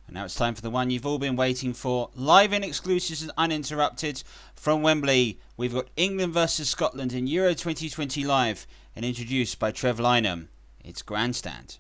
And now it's time for the one you've all been waiting for. Live and exclusive and uninterrupted from Wembley. We've got England versus Scotland in Euro 2020 live and introduced by Trev Lynam. It's Grandstand.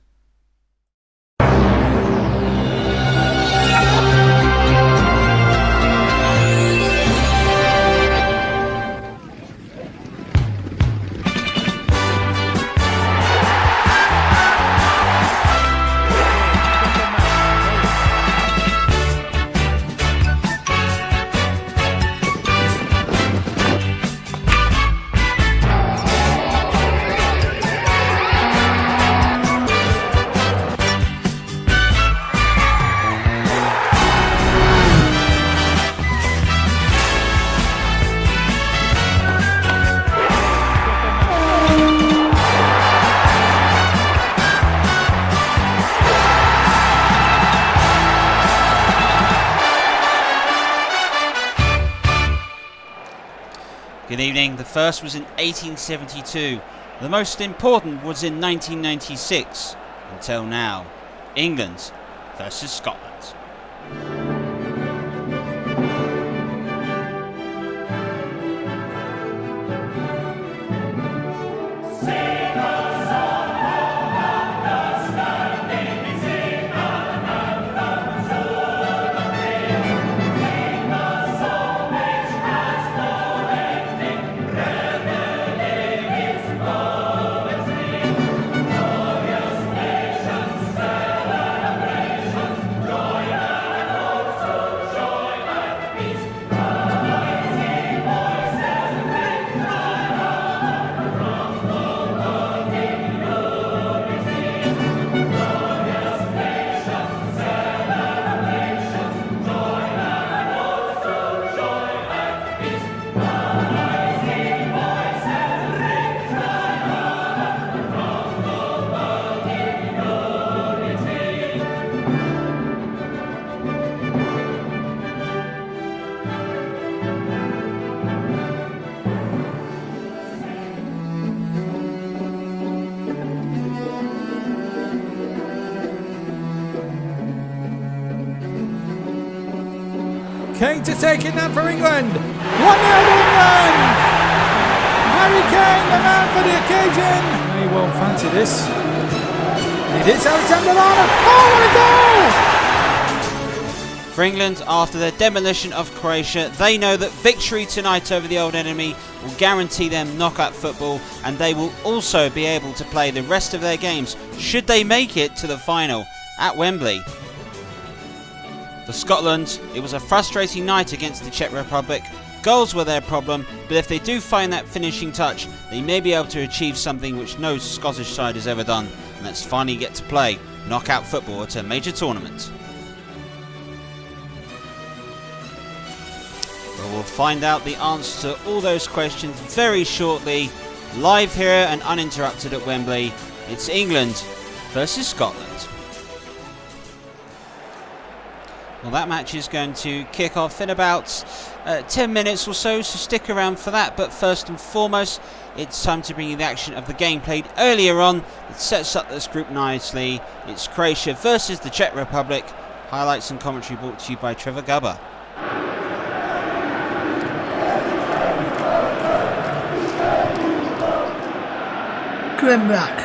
Good evening. The first was in 1872. The most important was in 1996. Until now, England versus Scotland. Kane to take it now for England. 1-0 England! Harry Kane, the man for the occasion. He won't fancy this. It is Alexander Arnold. Oh, what a goal! For England, after their demolition of Croatia, they know that victory tonight over the old enemy will guarantee them knockout football, and they will also be able to play the rest of their games should they make it to the final at Wembley. For Scotland, it was a frustrating night against the Czech Republic. Goals were their problem, but if they do find that finishing touch, they may be able to achieve something which no Scottish side has ever done, and that's finally get to play knockout football at a major tournament. Well, we'll find out the answer to all those questions very shortly. Live here and uninterrupted at Wembley, it's England versus Scotland. Well, that match is going to kick off in about 10 minutes or so stick around for that. But first and foremost, it's time to bring you the action of the game played earlier on. It sets up this group nicely. It's Croatia versus the Czech Republic. Highlights and commentary brought to you by Trevor. Gremrak.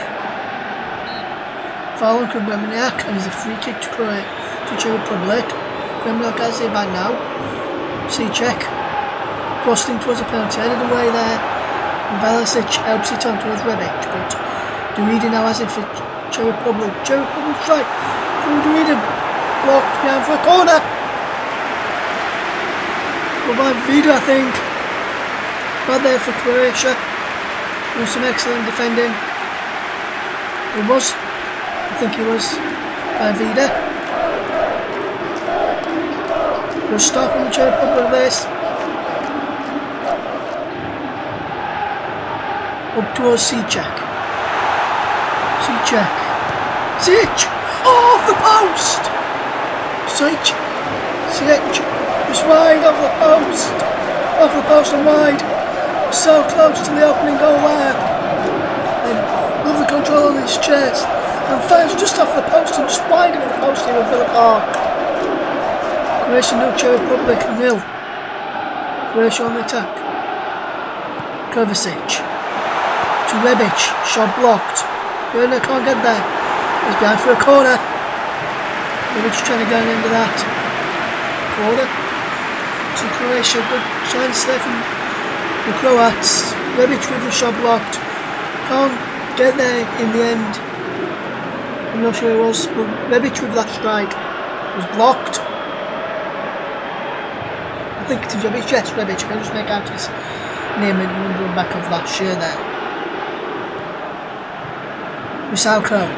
Foul from Gremrak, and is a free kick to Czech Republic. Gremrak has it back now. See Czech. Crossing towards the penalty, headed away there. And Velicic helps it on towards Rebic, but Derrida now has it for Czech Republic. Czech Republic strike through Derrida. Blocked behind for a corner. Well, by Vida, I think. Right there for Croatia. Doing some excellent defending. It was, I think it was by Vida. We'll stop in the Czech Republic this. Up towards Sicek. Sic! Oh, off the post! Sic just wide off the post. Off the post and wide. So close to the opening goal there. And lovely control on his chest. And fires just off the post and just wide of the post here at Villa Park. Croatia 0, Czech Republic 0. Croatia on the attack. Kovacic to Rebic, shot blocked. Werner can't get there. He's behind for a corner. Rebic trying to get into that. Corner to Croatia. Good chance there from the Croats. Rebic with the shot blocked. Can't get there in the end. I'm not sure it was, but Rebic with that strike was blocked. I think it's Rebic, yes, Rebic. I can just make out his name and number on the back of that shirt there. Musauko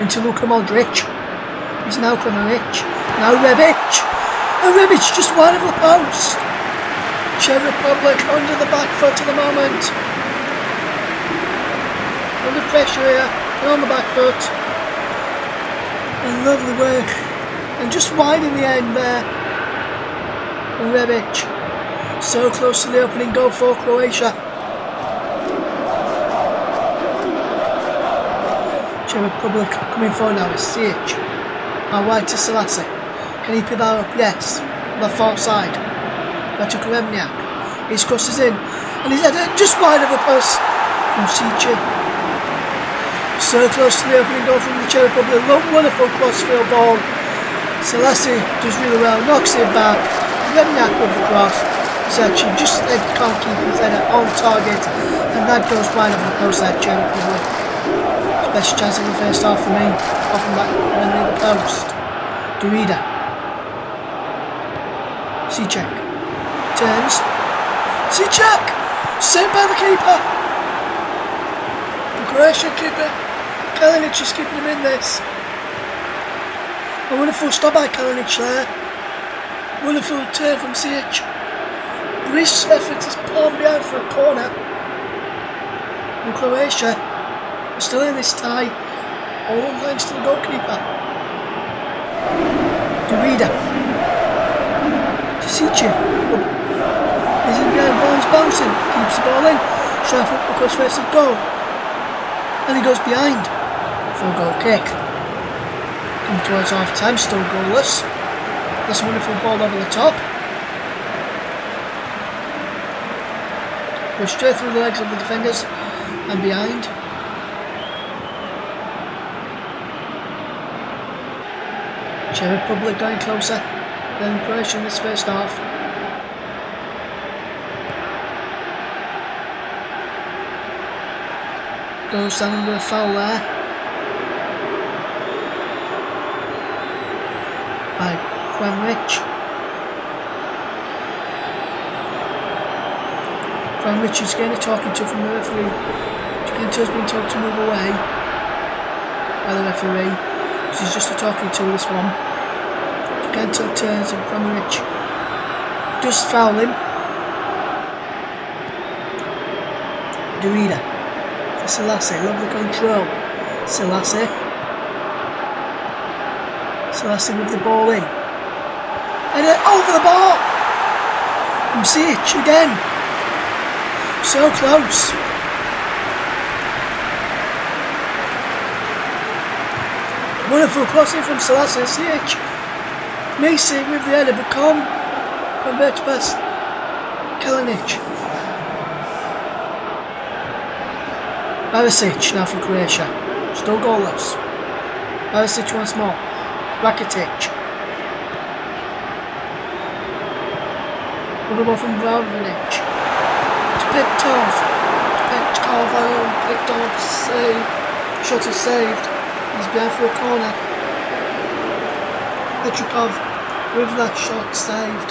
into Luka Modric. He's now Kramaric. Now Rebic. And Rebic just wide of the post. Czech Republic under the back foot at the moment. Under pressure here. And on the back foot. And lovely work. And just wide in the end there. And Rebic. So close to the opening goal for Croatia. Czech Republic coming forward now is CH. Now wide to Selassie. Can he pick that up? Yes. The far side. Back to Kremniak. He crosses in. And he's headed just wide of the post from CH. So close to the opening goal from the Czech Republic. Wonderful crossfield ball. Selassie does really well. Knocks it back. Kremniak with the cross. Search just can't keep his header on target. And that goes wide of the post there, Czech Republic. Best chance in the first half for me. Off from that one near the post. Durida. Cechek. Turns. Cechek! Saved by the keeper. The Croatian keeper. Kalinic is keeping him in this. A wonderful stop by Kalinic there. Wonderful turn from CH. British effort is palm behind for a corner. And Croatia still in this tie, all thanks to the goalkeeper. Durida. Cechek. He's in behind, ball's bouncing, keeps the ball in, trying to across first and goal. And he goes behind for a goal kick. Coming towards half time, still goalless. That's a wonderful ball over the top. Goes straight through the legs of the defenders and behind. Czech Republic going closer than Croatia in this first half. Goes down under a foul there by Kramaric. Kramaric is getting a talking to from the referee. Jacinto has been told to move away by the referee. She's just a talking to this one. Jacinto turns and Kramaric does foul him. Durida. Selassie, lovely control. Selassie with the ball in. And over the bar! From CH again. So close. Wonderful crossing from Selassie. CH Macy with the header, but can't convert past Kalinic. Barisic now for Croatia. Still goalless. Barisic once more. Rakitic. Another ball from Vavanic. To Petkov. Petkov save. Shot is saved. He's behind for a corner. Petrikov with that shot saved.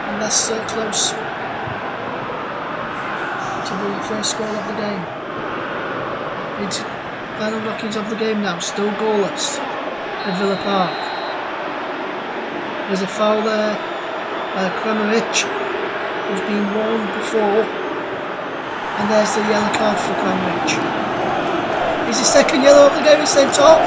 And that's so close to the first goal of the game. It's final knockings of the game now, still goalless at Villa Park. There's a foul there by Kramaric, who's been warned before, and there's the yellow card for Kramaric. He's the second yellow of the game, he's sent off.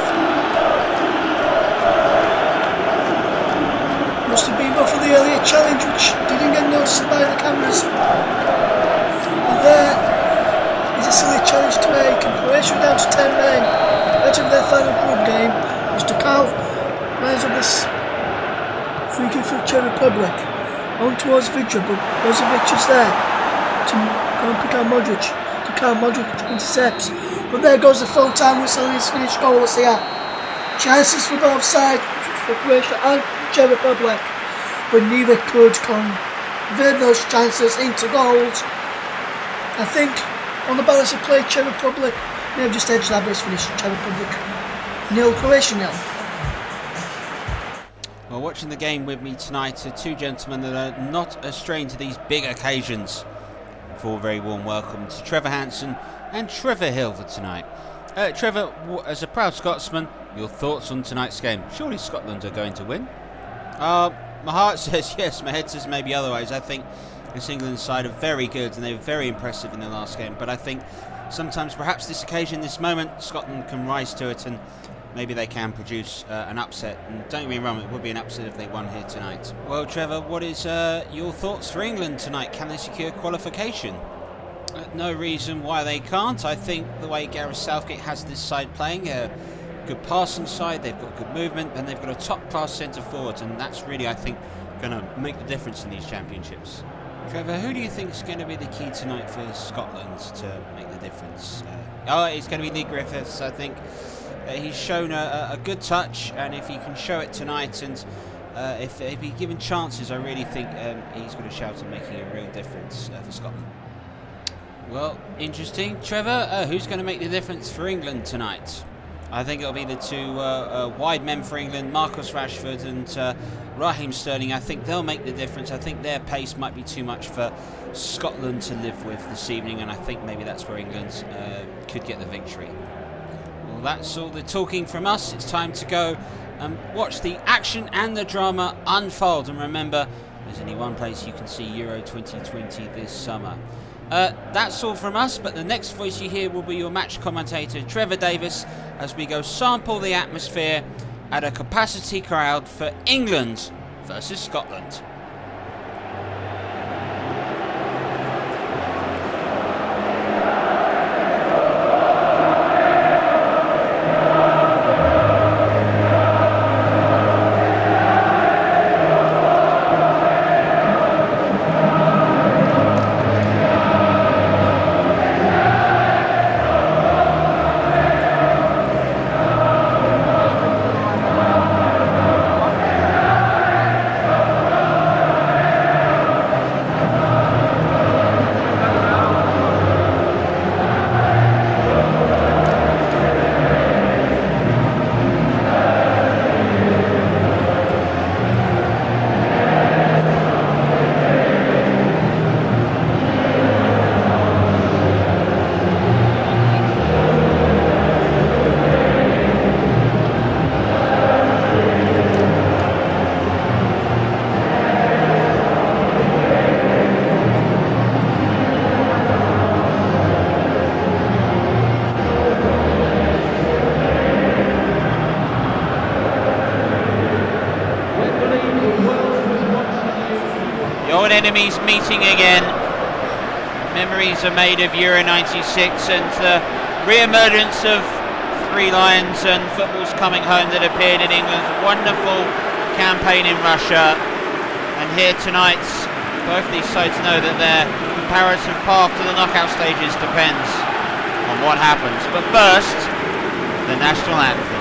Must have been but for the earlier challenge, which didn't get noticed by the cameras. There is a silly challenge to make, and Croatia down to 10 men out of their final group game. Mr. Carl lines up this free kick for Czech Republic. On towards Victor, but Brozovic is there to go and pick out Modric. To Karl Modric intercepts. But there goes the full time whistle, and it's finished goalless here. Chances for both sides, for Croatia and Czech Republic, but neither could convert those chances into goals. I think on the balance of play, Czech Republic may have just edged that, but it's finished Czech Republic 0, Croatia 0. Well, watching the game with me tonight are two gentlemen that are not a strain to these big occasions. For a very warm welcome to Trevor Hansen and Trevor Hill for tonight. Trevor, as a proud Scotsman, your thoughts on tonight's game? Surely Scotland are going to win? My heart says yes, my head says maybe otherwise. I think this England side are very good and they were very impressive in the last game, but I think sometimes perhaps this occasion, this moment, Scotland can rise to it and maybe they can produce an upset. And don't get me wrong, it would be an upset if they won here tonight. Well, Trevor, what is your thoughts for England tonight? Can they secure qualification? No reason why they can't. I think the way Gareth Southgate has this side playing, a good passing side, they've got good movement, and they've got a top-class centre-forward, and that's really, I think, going to make the difference in these championships. Trevor, who do you think is going to be the key tonight for Scotland to make the difference? It's going to be Lee Griffiths, I think. He's shown a good touch, and if he can show it tonight, and if he's given chances, I really think he's got a shout at making a real difference for Scotland. Well, interesting. Trevor, who's going to make the difference for England tonight? I think it'll be the two wide men for England, Marcus Rashford and Raheem Sterling. I think they'll make the difference. I think their pace might be too much for Scotland to live with this evening, and I think maybe that's where England could get the victory. Well, that's all the talking from us. It's time to go and watch the action and the drama unfold. And remember, there's only one place you can see Euro 2020 this summer. That's all from us, but the next voice you hear will be your match commentator, Trevor Davis, as we go sample the atmosphere at a capacity crowd for England versus Scotland. Enemies meeting again. Memories are made of Euro 96 and the re-emergence of Three Lions and football's coming home that appeared in England's wonderful campaign in Russia. And here tonight, both these sides know that their comparative path to the knockout stages depends on what happens. But first, the national anthem.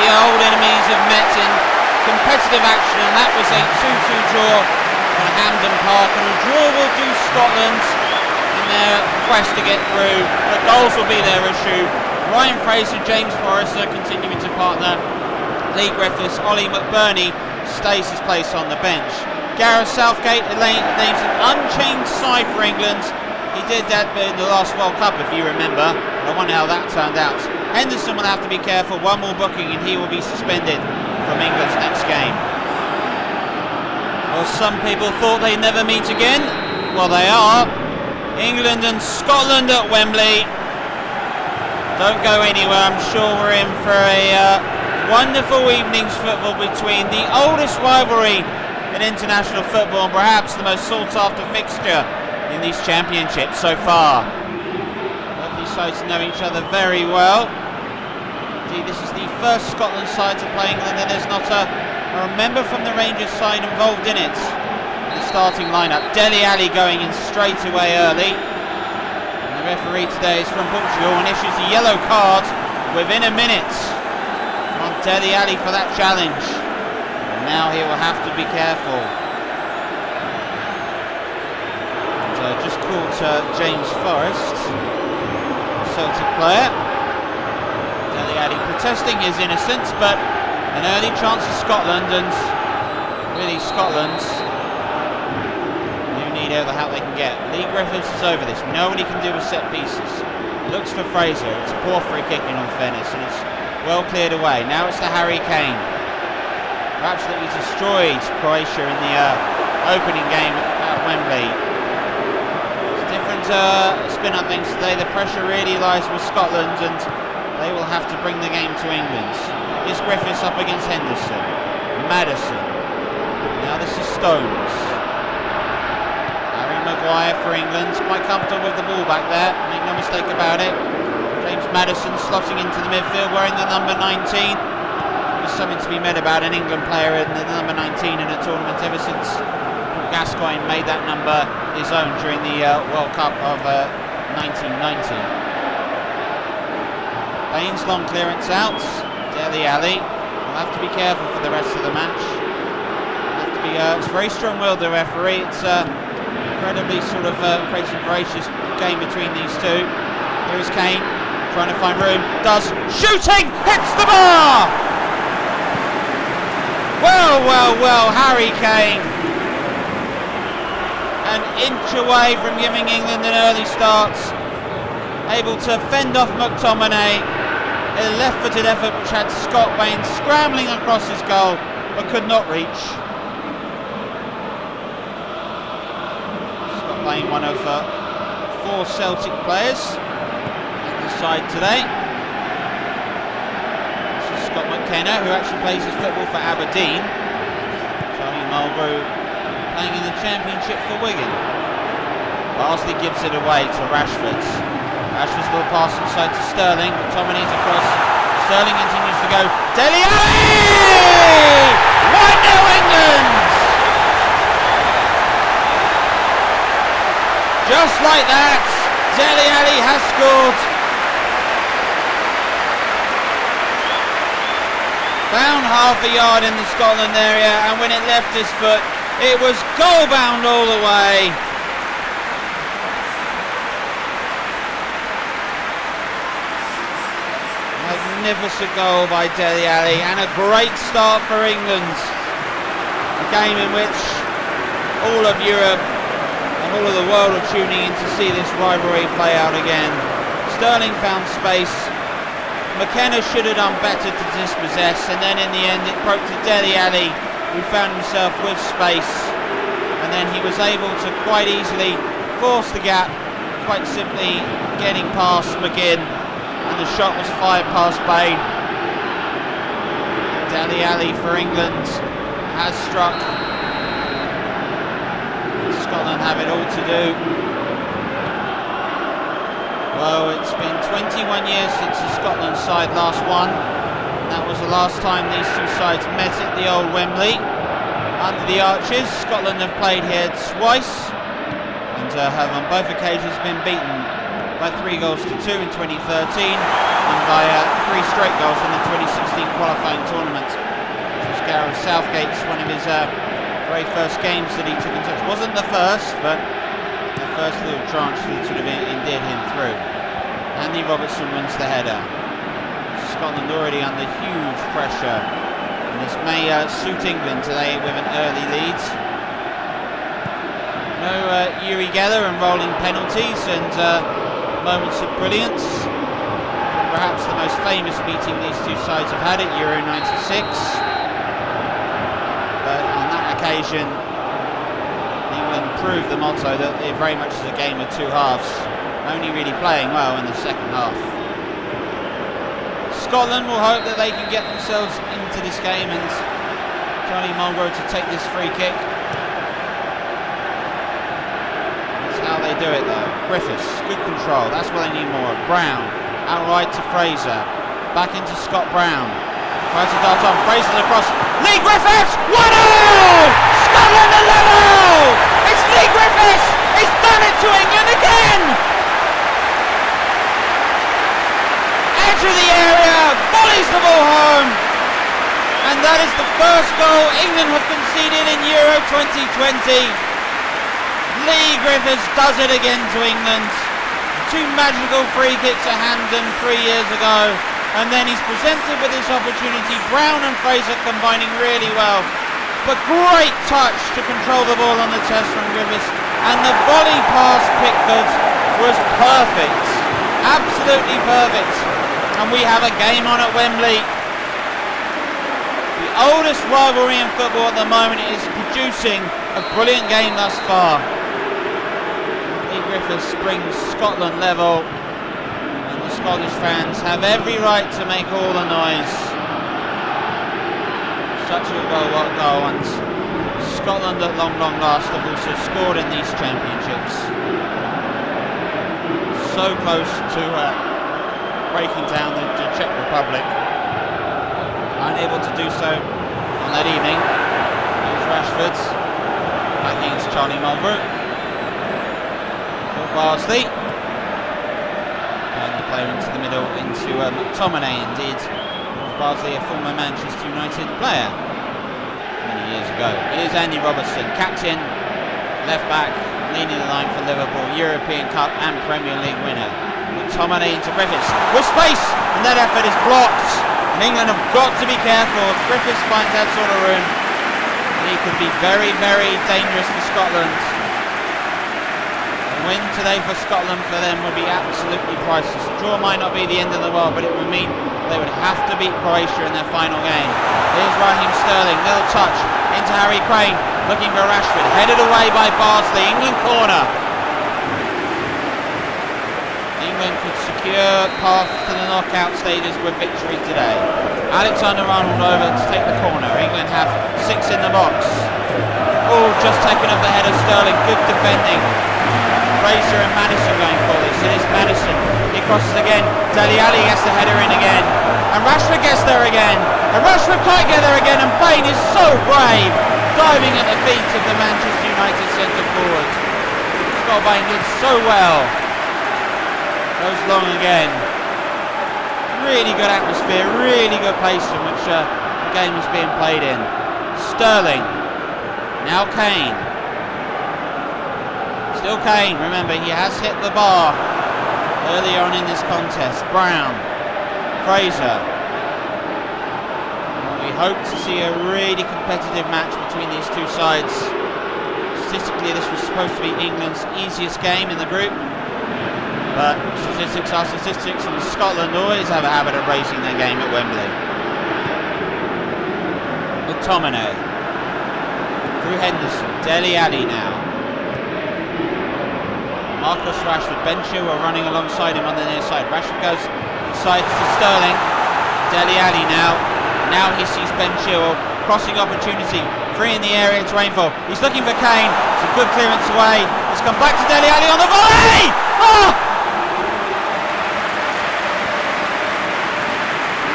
the old enemies have met in competitive action, and that was a 2-2 draw on Hansen Park, and a draw will do Scotland in their quest to get through. The goals will be their issue. Ryan Fraser, James Forrester continuing to partner. Lee Griffiths, Ollie McBurney stays his place on the bench. Gareth Southgate names an unchanged side for England. He did that in the last World Cup, if you remember. I wonder how that turned out. Henderson will have to be careful. One more booking and he will be suspended from England's next game. Well, some people thought they'd never meet again. Well, they are. England and Scotland at Wembley. Don't go anywhere. I'm sure we're in for a wonderful evening's football between the oldest rivalry in international football and perhaps the most sought-after fixture in these championships so far. Both these sides know each other very well. Indeed, this is the first Scotland side to play England, and there's not a member from the Rangers side involved in it. The starting lineup, Dele Alli going in straight away early. And the referee today is from Portugal and issues a yellow card within a minute on Dele Alli for that challenge. And now he will have to be careful. And, just called James Forrest, Celtic player. Dele Alli protesting his innocence, but an early chance of Scotland, and really Scotland need all the help they can get. Lee Griffiths is over this. We know what he can do with set pieces. Looks for Fraser. It's a poor free kick in all fairness, and it's well cleared away. Now it's to Harry Kane. Absolutely destroyed Croatia in the opening game at Wembley. It's different spin on things today. The pressure really lies with Scotland, and they will have to bring the game to England. Here's Griffiths up against Henderson. Maddison. Now this is Stones. Maguire for England, quite comfortable with the ball back there, make no mistake about it. James Maddison slotting into the midfield wearing the number 19. There's something to be made about an England player in the number 19 in a tournament ever since Paul Gascoigne made that number his own during the World Cup of 1990. Baines long clearance out. Dele Alli will have to be careful for the rest of the match. Have to be, it's very strong-willed, the referee. It's incredibly sort of crazy and voracious game between these two. Here is Kane trying to find room. Does. Shooting! Hits the bar! Well, Harry Kane. An inch away from giving England an early start. Able to fend off McTominay. A left-footed effort which had Scott Bain scrambling across his goal but could not reach. Playing one of 4 Celtic players on the side today. This is Scott McKenna, who actually plays his football for Aberdeen. Charlie Mulgrew playing in the Championship for Wigan. Barnsley gives it away to Rashford. Rashford's little pass inside to Sterling. McTominay's across. Sterling continues to go. Dele Alli! 1-0 England! Just like that, Dele Alli has scored. Found half a yard in the Scotland area, and when it left his foot, it was goal bound all the way. Magnificent goal by Dele Alli, and a great start for England. A game in which all of Europe all of the world are tuning in to see this rivalry play out again. Sterling found space. McKenna should have done better to dispossess, and then in the end it broke to Dele Alli, who found himself with space, and then he was able to quite easily force the gap, quite simply getting past McGinn, and the shot was fired past Bain. Dele Alli for England has struck. Scotland have it all to do. Well, it's been 21 years since the Scotland side last won. That was the last time these two sides met at the old Wembley. Under the Arches, Scotland have played here twice and have on both occasions been beaten by 3 goals to 2 in 2013 and by 3 straight goals in the 2016 qualifying tournament. This was Gareth Southgate's one of his very first games that he took in touch. Wasn't the first, but the first little tranche that sort of endeared him through. Andy Robertson wins the header. Scotland already under huge pressure, and this may suit England today with an early lead. No Yuri Geller and rolling penalties and moments of brilliance from perhaps the most famous meeting these two sides have had at Euro 96. But on that occasion, England proved the motto that it very much is a game of two halves, only really playing well in the second half. Scotland will hope that they can get themselves into this game, and Charlie Mulgrew to take this free kick. That's how they do it though. Griffiths, good control, that's what they need more of. Brown, outright to Fraser, back into Scott Brown. Tries to dart on, Fraser's across. Lee Griffiths, 1-0! Scotland are level! It's Lee Griffiths! He's done it to England again! Edge of the area, volleys the ball home, and that is the first goal England have conceded in Euro 2020. Lee Griffiths does it again to England. 2 magical free kicks at Hansen 3 years ago, and then he's presented with this opportunity. Brown and Fraser combining really well, but great touch to control the ball on the chest from Griffiths, and the volley past Pickford was perfect, absolutely perfect. And we have a game on at Wembley. The oldest rivalry in football at the moment is producing a brilliant game thus far. Lee Griffiths brings Scotland level, and the Scottish fans have every right to make all the noise. Such a well goal, and Scotland at long last have also scored in these championships. So close to breaking down the Czech Republic, unable to do so on that evening. Here's Rashford, back against Charlie Mulgrew. Phil Barsley, and the player into the middle into McTominay. Indeed, Barsley, a former Manchester United player many years ago. Here's Andy Robertson, captain, left back, leading the line for Liverpool, European Cup and Premier League winner. McTominay into Griffiths with space, and that effort is blocked. And England have got to be careful. If Griffiths finds that sort of room, he could be very, very dangerous for Scotland. A win today for Scotland for them would be absolutely priceless. A draw might not be the end of the world, but it would mean they would have to beat Croatia in their final game. Here's Raheem Sterling, little touch into Harry Crane, looking for Rashford, headed away by Barsley. England corner. England could secure path to the knockout stages with victory today. Alexander-Arnold over to take the corner. England have 6 in the box. Oh, just taken up the head of Sterling. Good defending. Fraser and Madison going for this. It is Madison. He crosses again. Dele Alli gets the header in again. And Rashford gets there again. And Rashford can't get there again. And Bain is so brave, diving at the feet of the Manchester United centre forward. Scott Bain did so well. Goes long again. Really good atmosphere, really good place in which the game is being played in. Sterling. Now Kane. Still Kane, remember he has hit the bar earlier on in this contest. Brown. Fraser. We hope to see a really competitive match between these two sides. Statistically, this was supposed to be England's easiest game in the group. But statistics are statistics, and Scotland always have a habit of raising their game at Wembley. McTominay. Through Henderson. Dele Alli now. Marcus Rashford. Ben Chilwell running alongside him on the near side. Rashford goes inside to Sterling. Dele Alli now. Now he sees Ben Chilwell. Crossing opportunity. Free in the area to aim for. He's looking for Kane. It's a good clearance away. It's come back to Dele Alli on the volley! Oh!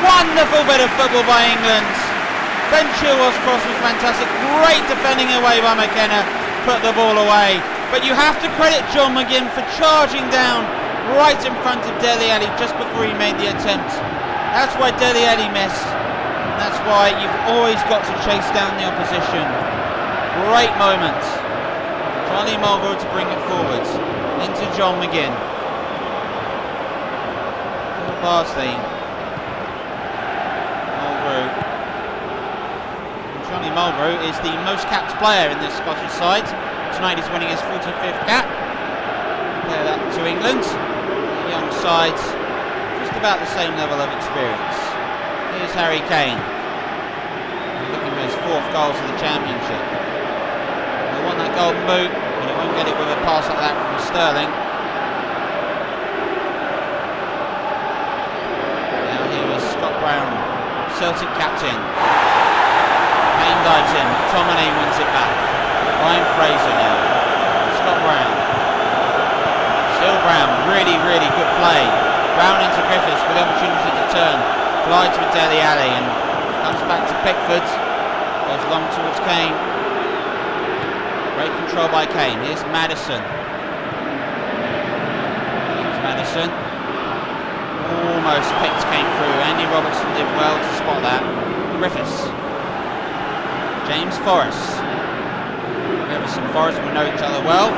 Wonderful bit of football by England. Ben Chilwell's cross was fantastic. Great defending away by McKenna. Put the ball away. But you have to credit John McGinn for charging down right in front of Dele Alli just before he made the attempt. That's why Dele Alli missed. And that's why you've always got to chase down the opposition. Great moment. Charlie Mulgrew to bring it forward. Into John McGinn. Phil Barsley. Mulgrew. Charlie Mulgrew is the most capped player in this Scottish side. Tonight he's winning his 45th cap. Compare that to England. The young side, just about the same level of experience. Here's Harry Kane. He's looking for his 4th goals of the championship. They want that golden boot, and he won't get it with a pass like that from Sterling. Now here is Scott Brown, Celtic captain. Kane dives in, McTominay wins it back. Ryan Fraser now. Scott Brown. Still Brown, really good play. Brown into Griffiths with opportunity to turn. Glides with Dele Alli and comes back to Pickford. Goes long towards Kane. Great control by Kane. Here's Maddison. Here's Maddison. Almost picked Kane through. Andy Robertson did well to spot that. Griffiths. James Forrest. Griffiths and Forrest will know each other well.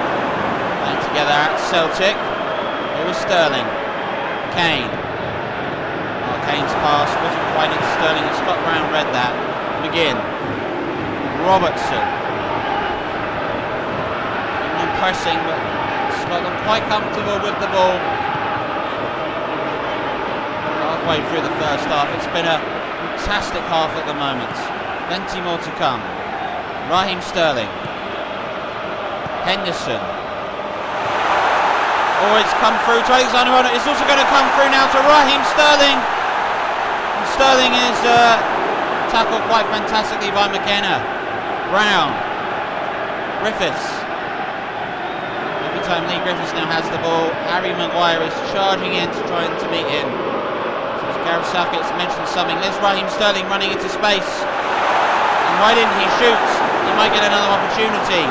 Playing together at Celtic. Here is Sterling. Kane. Oh, Kane's pass wasn't quite into Sterling, and Scott Brown read that. McGinn. Robertson. Pressing, but Scotland quite comfortable with the ball. Halfway through the first half, it's been a fantastic half at the moment. Plenty more to come. Raheem Sterling. Henderson. Oh, it's come through to Alexander-Arnold. It's also going to come through now to Raheem Sterling. And Sterling is tackled quite fantastically by McKenna. Brown. Griffiths. Time Lee Griffiths now has the ball. Harry Maguire is charging in to try and to meet him. So Gareth Southgate's mentioned something. There's Raheem Sterling running into space. And why didn't he shoot? He might get another opportunity.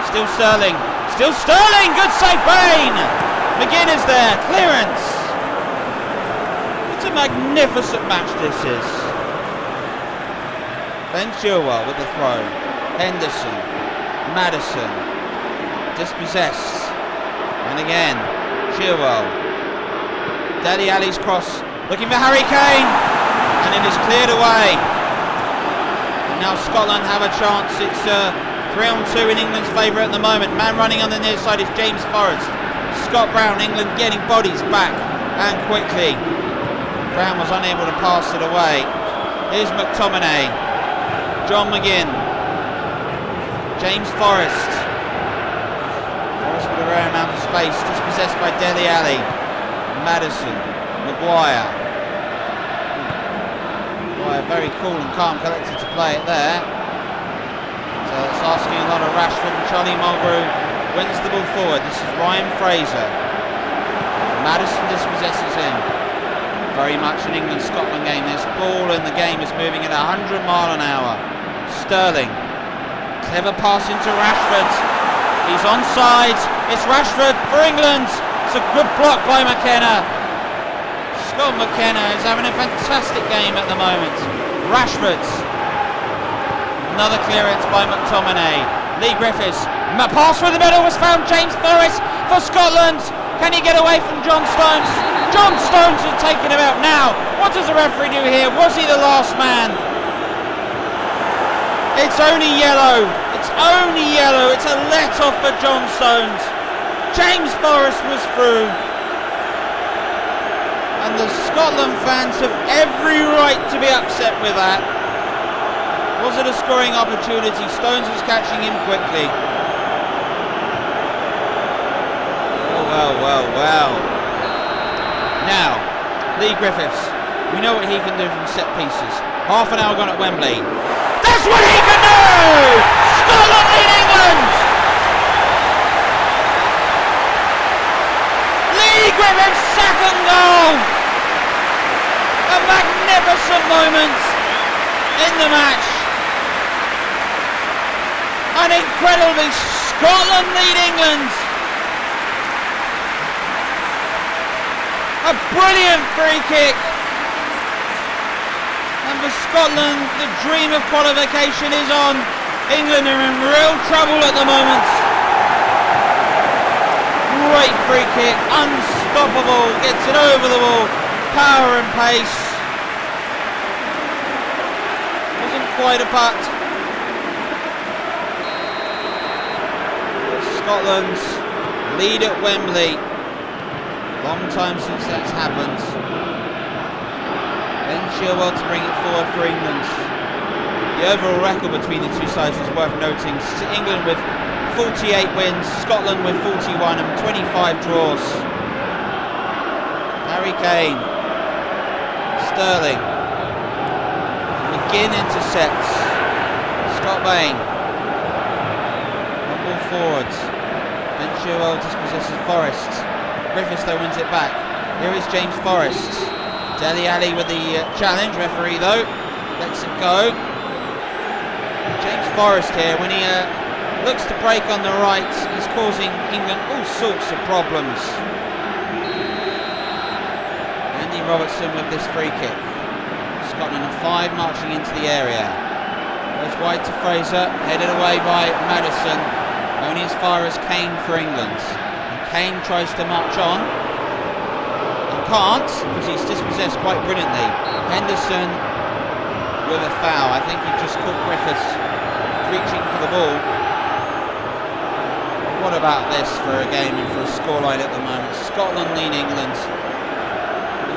Still Sterling. Still Sterling! Good save, Bain! McGinn is there. Clearance. It's a magnificent match this is. Ben Chilwell with the throw. Henderson. Maddison. Dispossessed. And again, Chilwell. Dele Alli's cross, looking for Harry Kane, and it is cleared away. And now Scotland have a chance. It's 3-2 in England's favour at the moment. Man running on the near side is James Forrest. Scott Brown, England getting bodies back, and quickly. Brown was unable to pass it away. Here's McTominay. John McGinn. James Forrest. With a rare amount of space, dispossessed by Dele Alli. Madison, Maguire. Maguire very cool and calm, collected to play it there. So it's asking a lot of Rashford, and Charlie Mulgrew wins the ball forward. This is Ryan Fraser. Madison dispossesses him. Very much an England-Scotland game. This ball in the game is moving at 100 miles an hour. Sterling. Clever pass into Rashford. He's onside. It's Rashford for England. It's a good block by McKenna. Scott McKenna is having a fantastic game at the moment. Rashford. Another clearance by McTominay. Lee Griffiths. Pass through the middle was found. James Forrest for Scotland. Can he get away from John Stones? John Stones has taken him out now. What does the referee do here? Was he the last man? It's only yellow. It's only yellow. It's a let-off for John Stones. James Forrest was through. And the Scotland fans have every right to be upset with that. Was it a scoring opportunity? Stones was catching him quickly. Oh, well. Now, Lee Griffiths. We know what he can do from set pieces. Half an hour gone at Wembley. That's what he can do! Scotland lead England! Lee Griffiths' second goal! A magnificent moment in the match. And incredibly, Scotland lead England. A brilliant free kick. And for Scotland, the dream of qualification is on. England are in real trouble at the moment. Great free kick, unstoppable, gets it over the wall, power and pace. Wasn't quite a putt. Scotland lead at Wembley. Long time since that's happened. Ben Chilwell to bring it forward for England. The overall record between the two sides is worth noting. England with 48 wins, Scotland with 41 and 25 draws. Harry Kane, Sterling, McGinn intercepts, Scott Bain, ball forwards, Ben Chilwell dispossesses Forrest, Griffiths though wins it back. Here is James Forrest, Dele Alli with the challenge, referee though, lets it go. James Forrest here, when he looks to break on the right, he's causing England all sorts of problems. Andy Robertson with this free kick. Scotland are 5 marching into the area. Goes wide to Fraser, headed away by Maddison. Only as far as Kane for England. And Kane tries to march on. And can't, because he's dispossessed quite brilliantly. Henderson with a foul. I think he just caught Griffiths reaching for the ball. What about this for a game and for a scoreline at the moment? Scotland lead England.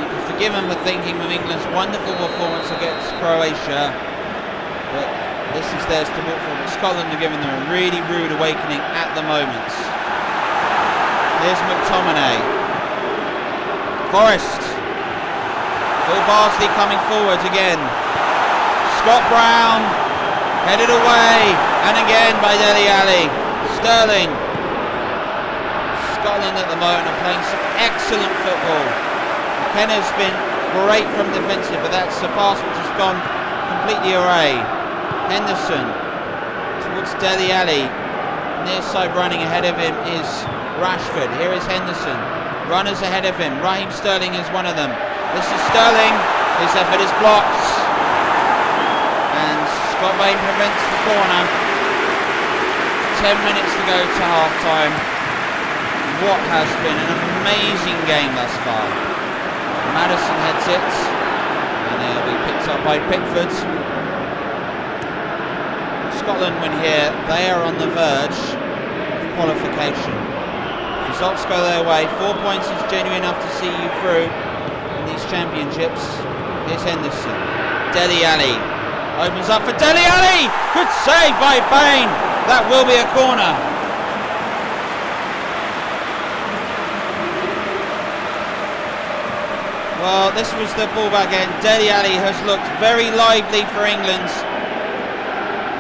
You can forgive them for thinking of England's wonderful performance against Croatia, but this is theirs to look for. But Scotland are giving them a really rude awakening at the moment. Here's McTominay. Forrest. Phil Bardsley coming forward again. Scott Brown. Headed away. And again by Dele Alli. Sterling. Scotland at the moment are playing some excellent football. McKenna's been great from defensive, but that's a pass which has gone completely away. Henderson towards Dele Alli. Near side running ahead of him is Rashford. Here is Henderson. Runners ahead of him. Raheem Sterling is one of them. This is Sterling. His effort is blocked. And Scott Bain prevents the corner. 10 minutes to go to half time. What has been an amazing game thus far. Maddison heads it, and he'll be picked up by Pickford. Scotland win here, they are on the verge of qualification. If results go their way, 4 points is genuine enough to see you through in these championships. Here's Henderson. Dele Alli opens up for Dele Alli! Good save by Bain! That will be a corner. Well, this was the ball back end. Dele Alli has looked very lively for England.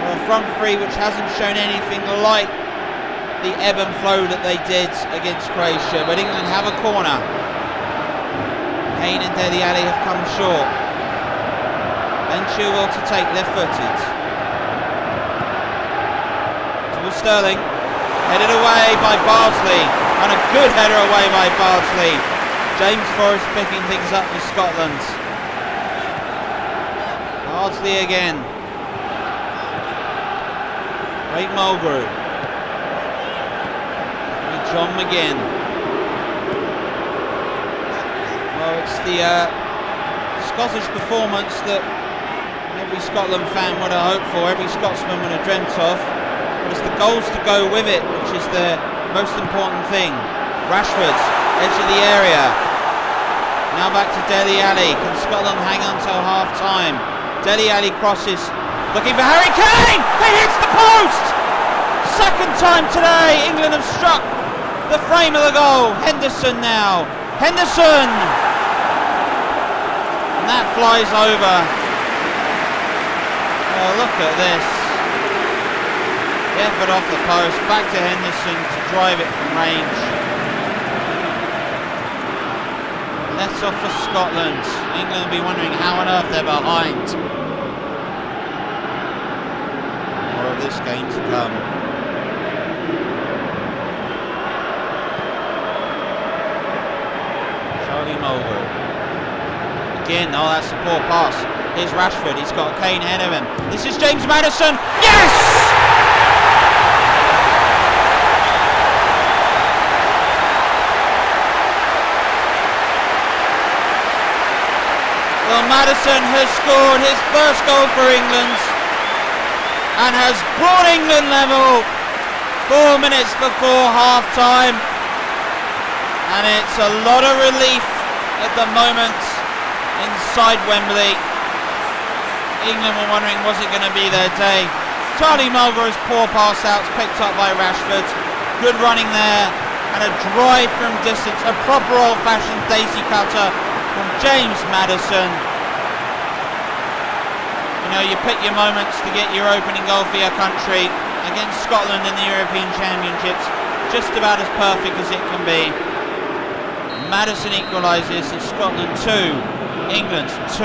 A front three which hasn't shown anything like the ebb and flow that they did against Croatia. But England have a corner. Kane and Dele Alli have come short. Ben Chilwell to take left-footed. Towards Sterling. Headed away by Bardsley. And a good header away by Bardsley. James Forrest picking things up for Scotland. Bardsley again. Craig Mulgrew. With John McGinn. Well, it's the Scottish performance that every Scotland fan would have hoped for, every Scotsman would have dreamt of. But it's the goals to go with it, which is the most important thing. Rashford, edge of the area. Now back to Dele Alli. Can Scotland hang on till half time? Dele Alli crosses, looking for Harry Kane! It hits the post! Second time today, England have struck the frame of the goal. Henderson now. Henderson! And that flies over. Oh, look at this. The effort off the post, back to Henderson to drive it from range. Let's off for Scotland. England will be wondering how on earth they're behind. More of this game to come. Charlie Mulgrew. Again, oh, that's a poor pass. Here's Rashford, he's got Kane ahead of him. This is James Maddison. Yes! Well, Maddison has scored his first goal for England and has brought England level 4 minutes before half-time. And it's a lot of relief at the moment inside Wembley. England were wondering, was it going to be their day? Charlie Mulgrew's poor pass out's picked up by Rashford. Good running there and a drive from distance. A proper old-fashioned daisy cutter from James Maddison. You know, you pick your moments to get your opening goal for your country against Scotland in the European Championships. Just about as perfect as it can be. Maddison equalises. It's Scotland 2, England 2.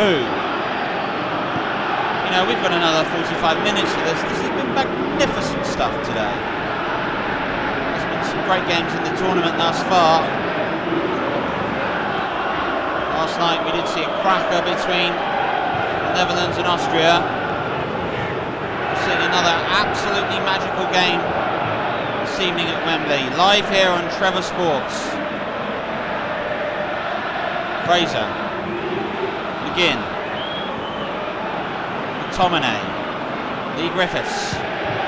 You know, we've got another 45 minutes of this. This has been magnificent stuff today. There's been some great games in the tournament thus far. Last night we did see a cracker between the Netherlands and Austria. We're seeing another absolutely magical game this evening at Wembley. Live here on Trevor Sports. Fraser. McGinn. McTominay. Lee Griffiths.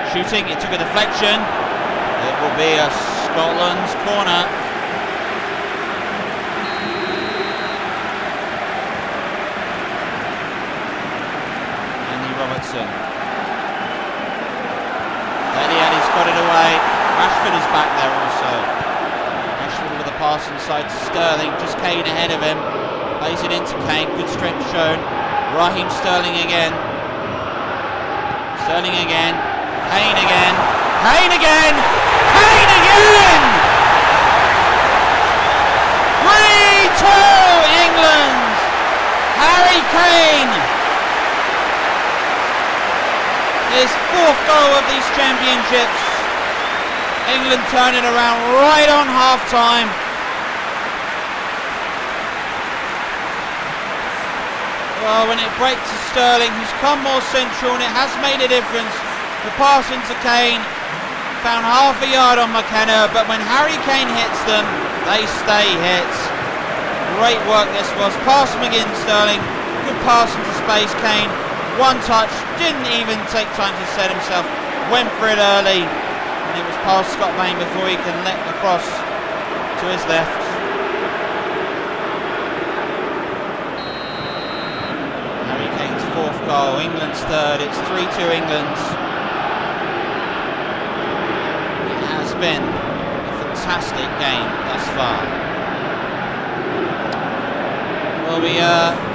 Shooting, it took a deflection. It will be a Scotland's corner. Andy Robertson. Eddie's got it away. Rashford is back there also. Rashford with a pass inside to Sterling. Just Kane ahead of him. Plays it into Kane. Good strength shown. Raheem Sterling again. Sterling again. Kane again. Kane again. Kane again! 3-2 England! Harry Kane! His 4th goal of these championships. England turn it around right on half-time. Well, when it breaks to Sterling, he's come more central and it has made a difference. The pass into Kane, found half a yard on McKenna, but when Harry Kane hits them, they stay hit. Great work this was. Pass McGinn, Sterling, good pass into space, Kane, one touch, didn't even take time to set himself, went for it early, and it was past Scott Bain before he can let the cross to his left. Harry Kane's 4th goal, England's 3rd, it's 3-2 England. Been a fantastic game thus far. Well, we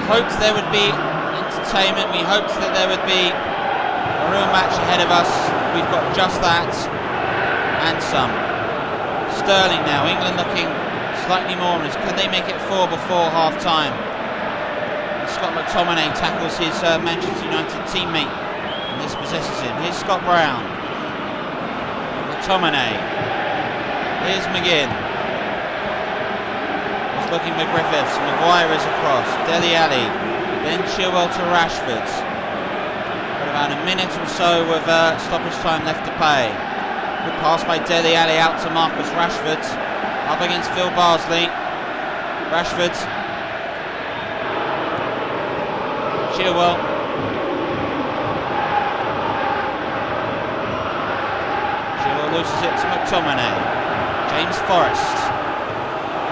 hoped there would be entertainment, we hoped that there would be a real match ahead of us. We've got just that and some. Sterling now, England looking slightly more on us. Can they make it 4 before half time? Scott McTominay tackles his Manchester United teammate and this possesses him. Here's Scott Brown. McTominay. Here's McGinn. He's looking for Griffiths. Maguire is across. Dele Alli. Then Chilwell to Rashford. Got about a minute or so of stoppage time left to play. Good pass by Dele Alli out to Marcus Rashford. Up against Phil Barsley. Rashford. Chilwell. Loses it to McTominay. James Forrest.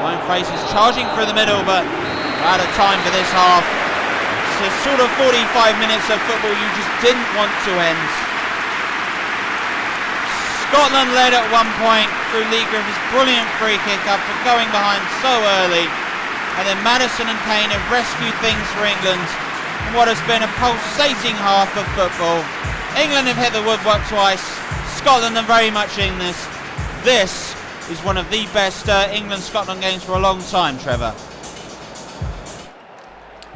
Ryan Fraser's charging through the middle, but we're out of time for this half. It's a sort of 45 minutes of football you just didn't want to end. Scotland led at one point through Lee Griffiths' brilliant free kick after going behind so early. And then Maddison and Kane have rescued things for England in what has been a pulsating half of football. England have hit the woodwork twice. Scotland are very much in this. This is one of the best England-Scotland games for a long time, Trevor.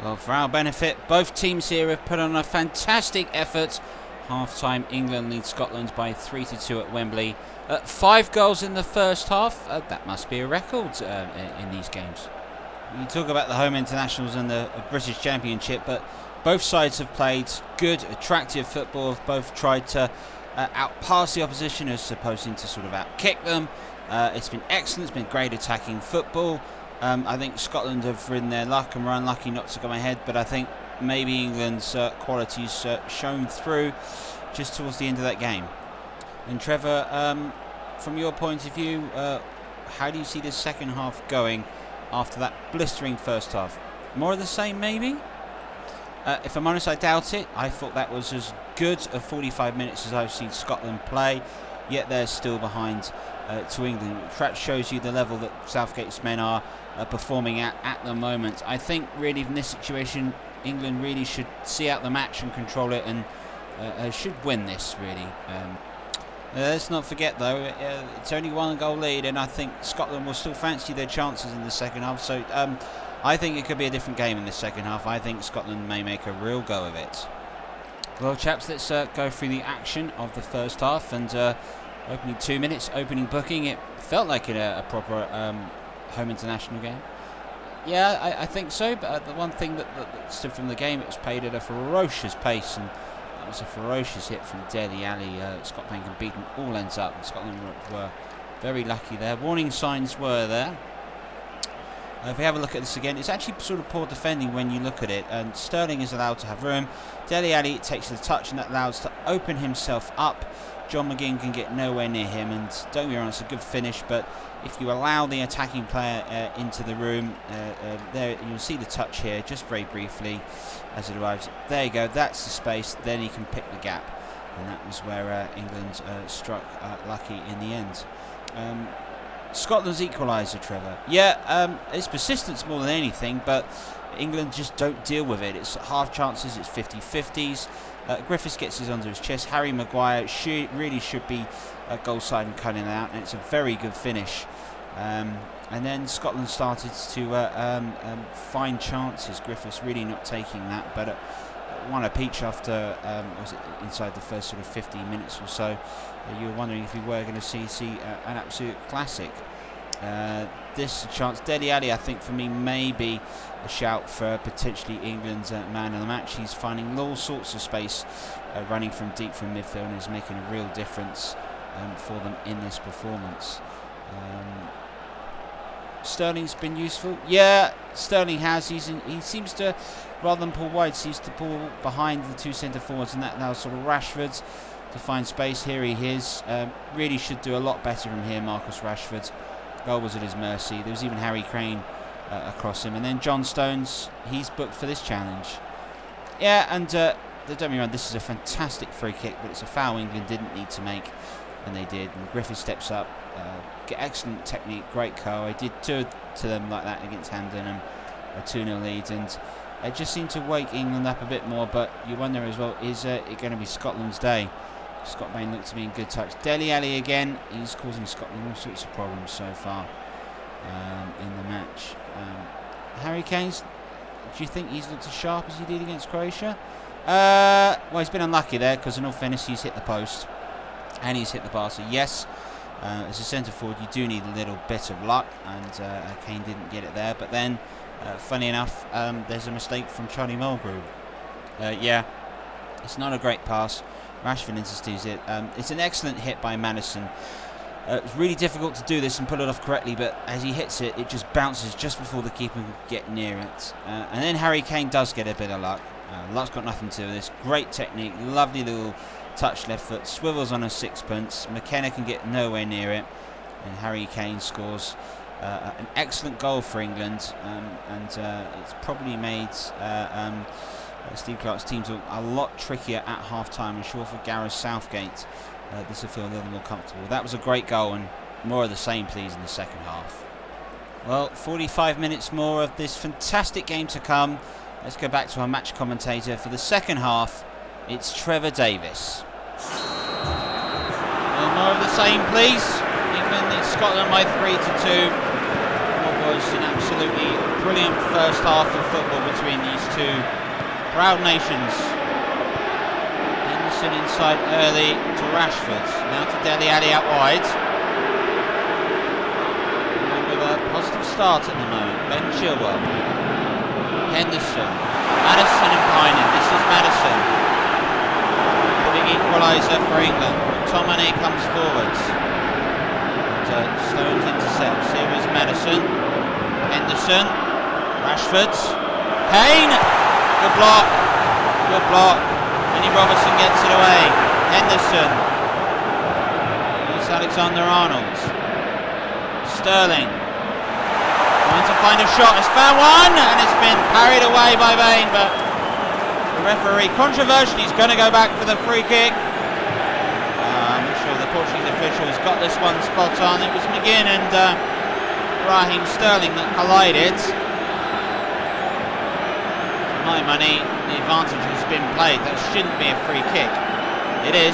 Well, for our benefit, both teams here have put on a fantastic effort. Half-time, England leads Scotland by 3-2 at Wembley. 5 goals in the first half. That must be a record in these games. You talk about the home internationals and the British Championship, but both sides have played good, attractive football. Have both tried to outpass the opposition as opposed to sort of outkick them. It's been excellent. It's been great attacking football. I think Scotland have ridden their luck and were unlucky not to come ahead, but I think maybe England's qualities shown through just towards the end of that game. And Trevor, from your point of view, how do you see this second half going after that blistering first half? More of the same, maybe? If I'm honest, I doubt it. I thought that was as good a 45 minutes as I've seen Scotland play, yet they're still behind to England. That shows you the level that Southgate's men are performing at the moment. I think really in this situation, England really should see out the match and control it, and should win this, really. Let's not forget, though, it's only 1-goal lead, and I think Scotland will still fancy their chances in the second half. So I think it could be a different game in the second half. I think Scotland may make a real go of it. Well, chaps, let's go through the action of the first half. And opening 2 minutes, opening booking, it felt like a proper home international game. Yeah, I think so. But the one thing that stood from the game, it was played at a ferocious pace, and that was a ferocious hit from Dele Alli. Scotland can beat them all ends up, and Scotland were very lucky there. Warning signs were there. If we have a look at this again, it's actually sort of poor defending when you look at it, and Sterling is allowed to have room. Dele Alli takes the touch, and that allows to open himself up. John McGinn can get nowhere near him, and don't get me wrong, it's a good finish, but if you allow the attacking player into the room, there you'll see the touch here, just very briefly as it arrives. There you go, that's the space, then he can pick the gap, and that was where England struck lucky in the end. Scotland's equaliser, Trevor. Yeah, it's persistence more than anything, but England just don't deal with it. It's half chances, it's 50-50s. Griffiths gets his under his chest. Harry Maguire really should be goal side and cutting it out, and it's a very good finish. And then Scotland started to find chances. Griffiths really not taking that, but won a peach after was it inside the first sort of 15 minutes or so. You were wondering if we were going to see an absolute classic. This chance, Dele Alli, I think for me may be a shout for potentially England's man of the match. He's finding all sorts of space, running from deep from midfield, and is making a real difference for them in this performance. Sterling's been useful. Yeah, Sterling has. He seems to, rather than pull wide, seems to pull behind the two centre forwards, and that allows sort of Rashford to find space. Here he is. Really should do a lot better from here, Marcus Rashford. Goal was at his mercy. There was even Harry Crane across him, and then John Stones, he's booked for this challenge. Yeah, and don't get me wrong, this is a fantastic free kick, but it's a foul England didn't need to make, and they did. And Griffith steps up, get excellent technique, great co. I did two to them like that against Hansen, and a 2-0 lead, and it just seemed to wake England up a bit more. But you wonder as well, is it going to be Scotland's day? Scott Bain looked to be in good touch. Dele Alli again, he's causing Scotland all sorts of problems so far in the match. Harry Kane, do you think he's looked as sharp as he did against Croatia? Well, he's been unlucky there, because in all fairness, he's hit the post and he's hit the bar. So yes, as a centre forward, you do need a little bit of luck, and Kane didn't get it there. But then, funny enough, there's a mistake from Charlie Mulgrew. Yeah, it's not a great pass. Rashford intercedes it. It's an excellent hit by Madison. It's really difficult to do this and pull it off correctly, but as he hits it, it just bounces just before the keeper can get near it. And then Harry Kane does get a bit of luck. Luck's got nothing to do with this. Great technique, lovely little touch left foot, swivels on a sixpence. McKenna can get nowhere near it, and Harry Kane scores an excellent goal for England, and it's probably made Steve Clarke's teams a lot trickier at half-time. I'm sure for Gareth Southgate this will feel a little more comfortable. That was a great goal, and more of the same, please, in the second half. Well, 45 minutes more of this fantastic game to come. Let's go back to our match commentator for the second half. It's Trevor Davis. Well, more of the same, please. England and Scotland by 3-2. What was an absolutely brilliant first half of football between these two proud nations. Henderson inside early to Rashford. Now to Dele Alli out wide. And with a positive start at the moment. Ben Chilwell, Henderson, Madison and Bynum. This is Madison. The big equaliser for England. McTominay comes forwards. Stones intercepts. Here is Madison, Henderson, Rashford, Kane. Good block. Good block. Andy Robertson gets it away. Henderson. Here's Alexander-Arnold. Sterling. Trying to find a shot. Has found one, and it's been parried away by Bain, but the referee, controversially, is going to go back for the free kick. I'm not sure the Portuguese officials got this one spot on. It was McGinn and Raheem Sterling that collided. For my money, the advantage has been played. That shouldn't be a free kick. It is.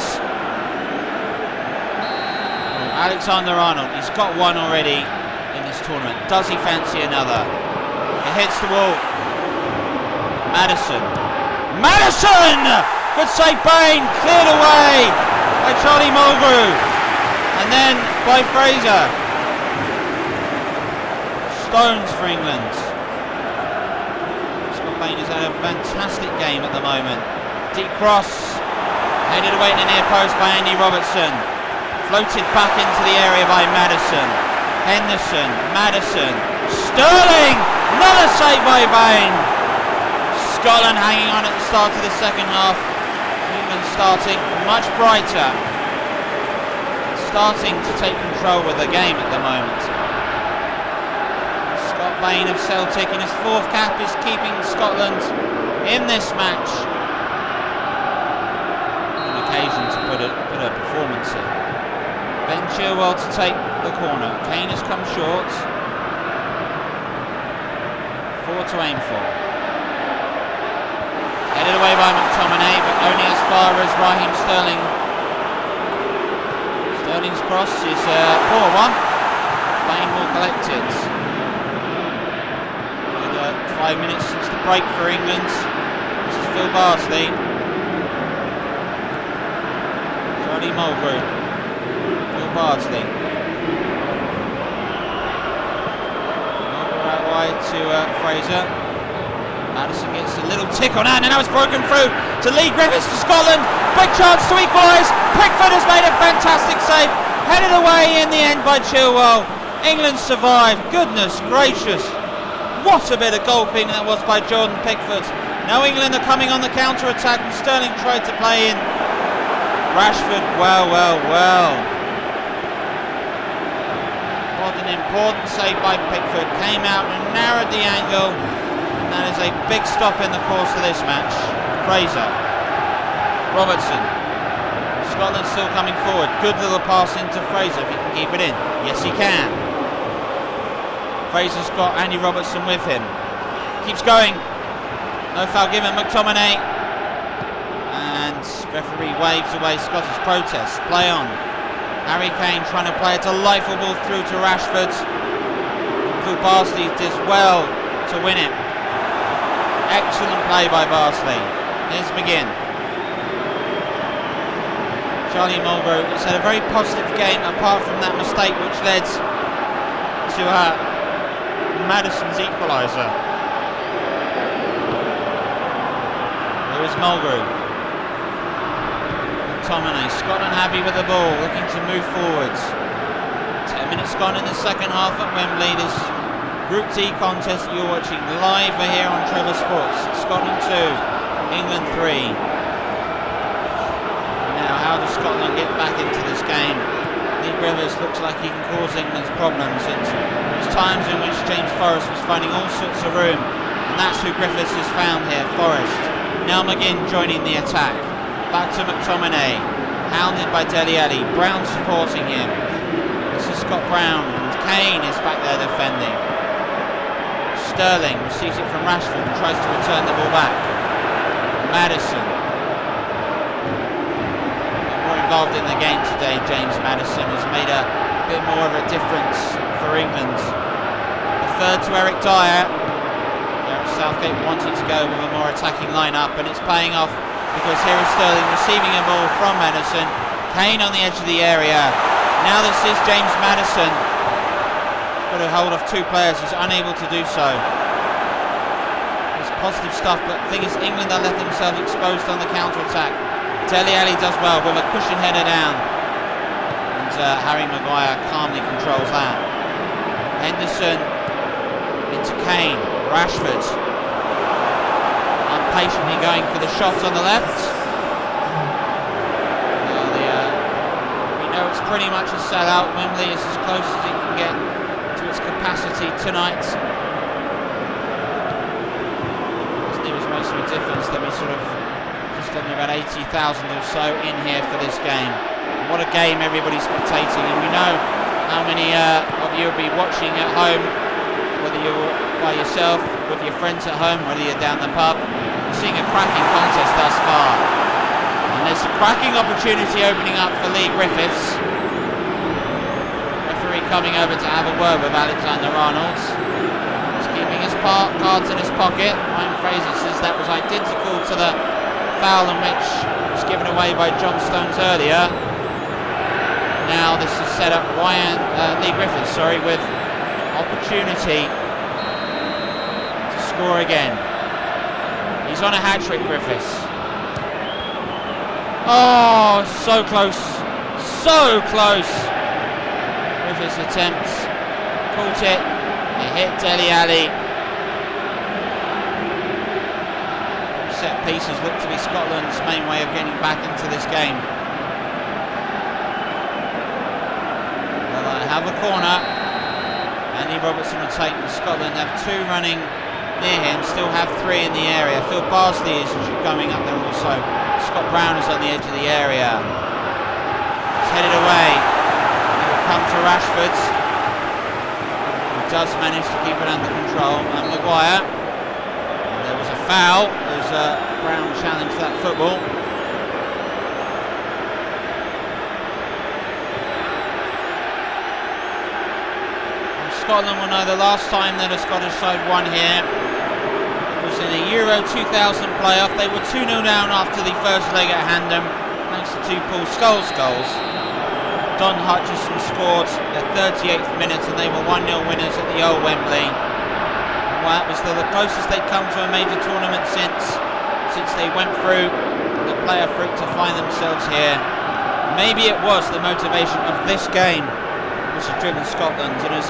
Alexander-Arnold, he's got one already in this tournament. Does he fancy another? It hits the wall. Madison. Madison! Good save, Bain. Cleared away by Charlie Mulgrew. And then by Fraser. Stones for England. Scott Bain has had a fantastic game at the moment. Deep cross. Headed away to the near post by Andy Robertson. Floated back into the area by Madison. Henderson, Madison, Sterling! Another save by Bain. Scotland hanging on at the start of the second half. England starting much brighter. Starting to take control of the game at the moment. Scott Bain of Celtic in his fourth cap is keeping Scotland in this match. An occasion to put a performance in. Ben Chilwell to take the corner. Kane has come short. 4 to aim for. Headed away by McTominay, but only as far as Raheem Sterling. Sterling's cross is a poor one. Bain will collect it. With 5 minutes since the break for England. This is Phil Barsley. Charlie Mulgrew. Bardsley. Out wide to Fraser. Madison gets a little tick on hand, and now it's broken through to Lee Griffiths for Scotland. Big chance to equalise. Pickford has made a fantastic save. Headed away in the end by Chilwell. England survived. Goodness gracious. What a bit of goalkeeping that was by Jordan Pickford. Now England are coming on the counter-attack, and Sterling tried to play in. Rashford, well. What an important save by Pickford. Came out and narrowed the angle. And that is a big stop in the course of this match. Fraser. Robertson. Scotland still coming forward. Good little pass into Fraser if he can keep it in. Yes, he can. Fraser's got Andy Robertson with him. Keeps going. No foul given. McTominay. And referee waves away Scottish protest. Play on. Harry Kane trying to play a delightful ball through to Rashford. Phil Barsley does well to win it. Excellent play by Barsley. Here's McGinn. Charlie Mulgrew has had a very positive game apart from that mistake which led to Madison's equaliser. There is Mulgrew. McTominay. Scotland happy with the ball, looking to move forwards. 10 minutes gone in the second half at Wembley. This Group D contest you're watching live here on Trevor Sports. Scotland 2, England 3. Now, how does Scotland get back into this game? Lee Griffiths looks like he can cause England's problems. There's times in which James Forrest was finding all sorts of room, and that's who Griffiths has found here, Forrest. Now McGinn joining the attack. Back to McTominay, hounded by Dele Alli. Brown supporting him. This is Scott Brown, and Kane is back there defending. Sterling receives it from Rashford and tries to return the ball back. Madison. More involved in the game today, James Madison has made a bit more of a difference for England. The third to Eric Dyer. Gareth Southgate wanted to go with a more attacking lineup, and it's paying off. Because here is Sterling receiving a ball from Madison. Kane on the edge of the area. Now this is James Madison. got a hold of two players. He's unable to do so. It's positive stuff, but the thing is, England are left themselves exposed on the counter-attack. Dele Alli does well with a cushion header down. And Harry Maguire calmly controls that. Henderson into Kane. Rashford impatiently going for the shot on the left. We know it's pretty much a sellout. Wembley is as close as it can get to its capacity tonight. As near as makes no difference that we sort of just only about 80,000 or so in here for this game. What a game everybody's spectating, and we know how many of you will be watching at home, whether you're by yourself, with your friends at home, whether you're down the pub. You're seeing a cracking contest thus far. And there's a cracking opportunity opening up for Lee Griffiths. Referee coming over to have a word with Alexander-Arnold. He's keeping his cards in his pocket. Ryan Fraser says that was identical to the foul in which was given away by John Stones earlier. Now this is set up Lee Griffiths, with opportunity to score again. He's on a hat-trick, Griffiths. Oh, so close. So close. Griffiths attempts. Caught it. It hit Dele Alli. Set pieces look to be Scotland's main way of getting back into this game. Well, I have a corner. Andy Robertson will take them. Scotland have two running near him, still have three in the area. Phil Barsley is coming up there also. Scott Brown is on the edge of the area. It's headed away. It will come to Rashford. He does manage to keep it under control. And Maguire. And there was a foul. There's a Brown challenge for that football. Scotland will know the last time that a Scottish side won here was in a Euro 2000 playoff. They were 2-0 down after the first leg at Hansen, thanks to two Paul Scholes goals. Don Hutchison scored the 38th minute and they were 1-0 winners at the old Wembley. Well, that was the closest they'd come to a major tournament since they went through the playoff route to find themselves here. Maybe it was the motivation of this game which has driven Scotland, and as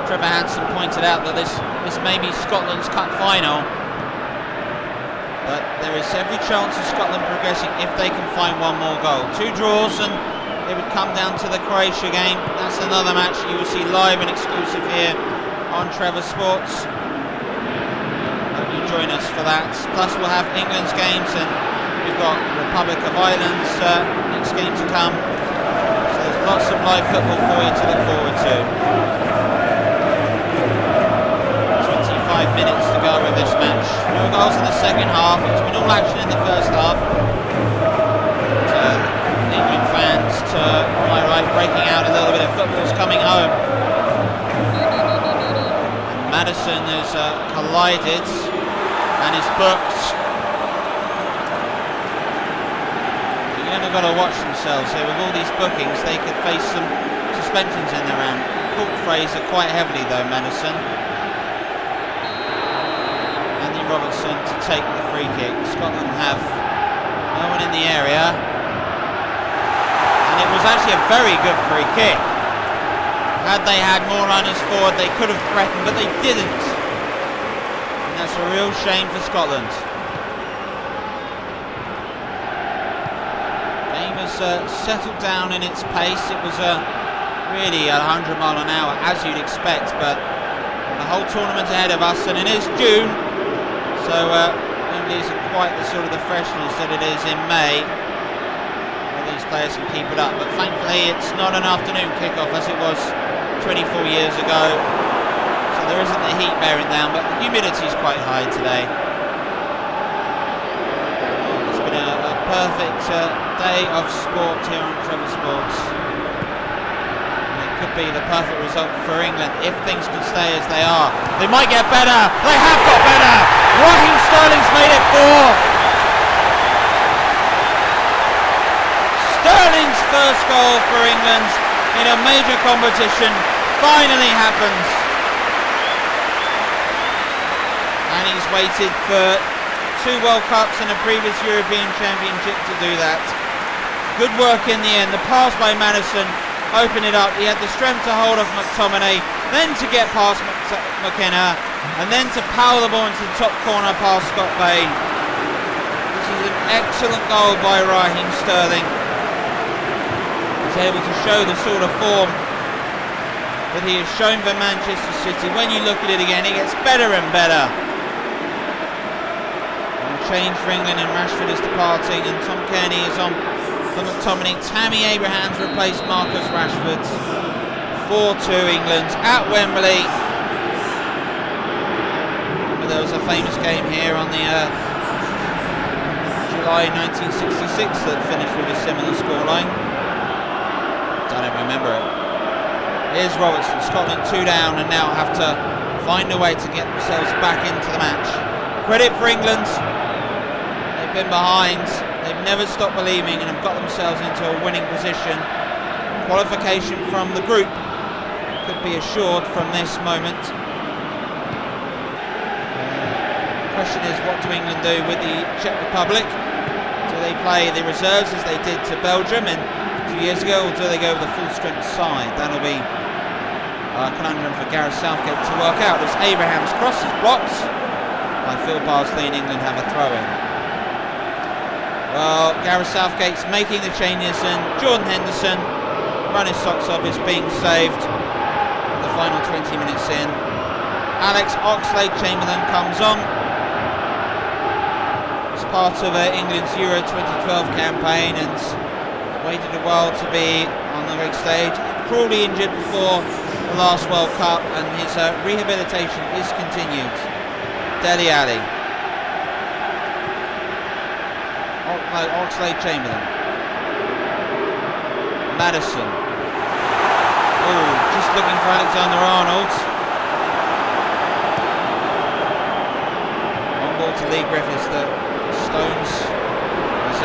Trevor Hansen pointed out, that this may be Scotland's cup final, but there is every chance of Scotland progressing if they can find one more goal. Two draws and it would come down to the Croatia game. That's another match you will see live and exclusive here on Trevor Sports. Hope you join us for that. Plus we'll have England's games, and we've got Republic of Ireland's next game to come. So there's lots of live football for you to look forward to. 25 minutes to go with this match. No goals in the second half. It's been all action in the first half. England fans to my right breaking out a little bit of football's coming home. And Maddison has collided and is booked. England have got to watch themselves here. With all these bookings, they could face some suspensions in the round. Caught Fraser quite heavily though, Maddison. Robertson to take the free kick. Scotland have no one in the area, and it was actually a very good free kick. Had they had more runners forward, they could have threatened, but they didn't, and that's a real shame for Scotland. Game has settled down in its pace. It was really 100 miles an hour, as you'd expect, but the whole tournament ahead of us, and it is June. So Wembley isn't quite the sort of the freshness that it is in May, where these players can keep it up. But thankfully it's not an afternoon kickoff as it was 24 years ago. So there isn't the heat bearing down, but the humidity is quite high today. It's been a perfect day of sport here on Trevor Sports. Could be the perfect result for England if things can stay as they are. They might get better. They have got better. Raheem Sterling's made it 4. Sterling's first goal for England in a major competition. finally happens. And he's waited for 2 World Cups and a previous European Championship to do that. Good work in the end. The pass by Madison opened it up. He had the strength to hold off McTominay, then to get past McKenna, and then to power the ball into the top corner past Scott Bain. This is an excellent goal by Raheem Sterling. He's able to show the sort of form that he has shown for Manchester City. When you look at it again, it gets better and better. Change for England, and Rashford is departing, and Tom Kearney is on for McTominay. Tammy Abrahams replaced Marcus Rashford. 4-2 England at Wembley. There was a famous game here on the July 1966 that finished with a similar scoreline. I don't remember it. Here's Robertson. Scotland 2 down and now have to find a way to get themselves back into the match. Credit for England. Been behind, they've never stopped believing and have got themselves into a winning position. Qualification from the group could be assured from this moment. The question is, what do England do with the Czech Republic? Do they play the reserves as they did to Belgium 2 years ago, or do they go with a full strength side? That'll be a conundrum for Gareth Southgate to work out as Abrahams crosses blocks by Phil Bardsley, and England have a throw in. Well, Gareth Southgate's making the changes, and Jordan Henderson, run his socks off, is being saved. The final 20 minutes in. Alex Oxlade-Chamberlain comes on. It's part of England's Euro 2012 campaign and waited a while to be on the big stage. Cruelly injured before the last World Cup, and his rehabilitation is continued. Dele Alli. Oxlade-Chamberlain. Madison. Oh, just looking for Alexander-Arnold. On ball to Lee Griffiths. The Stones is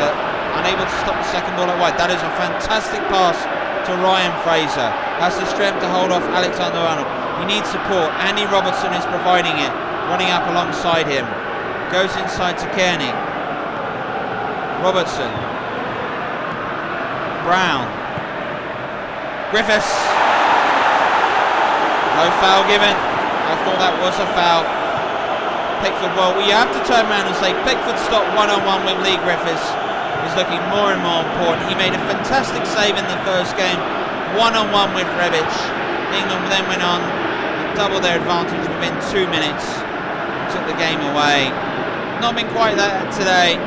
unable to stop the second ball at wide. That is a fantastic pass to Ryan Fraser. Has the strength to hold off Alexander-Arnold. He needs support. Andy Robertson is providing it, running up alongside him. Goes inside to Kearney. Robertson. Brown. Griffiths. No foul given. I thought that was a foul. Pickford, well, you have to turn around and say Pickford stopped one-on-one with Lee Griffiths. He's looking more and more important. He made a fantastic save in the first game. One-on-one with Rebic. England then went on and doubled their advantage within 2 minutes. Took the game away. Not been quite that today.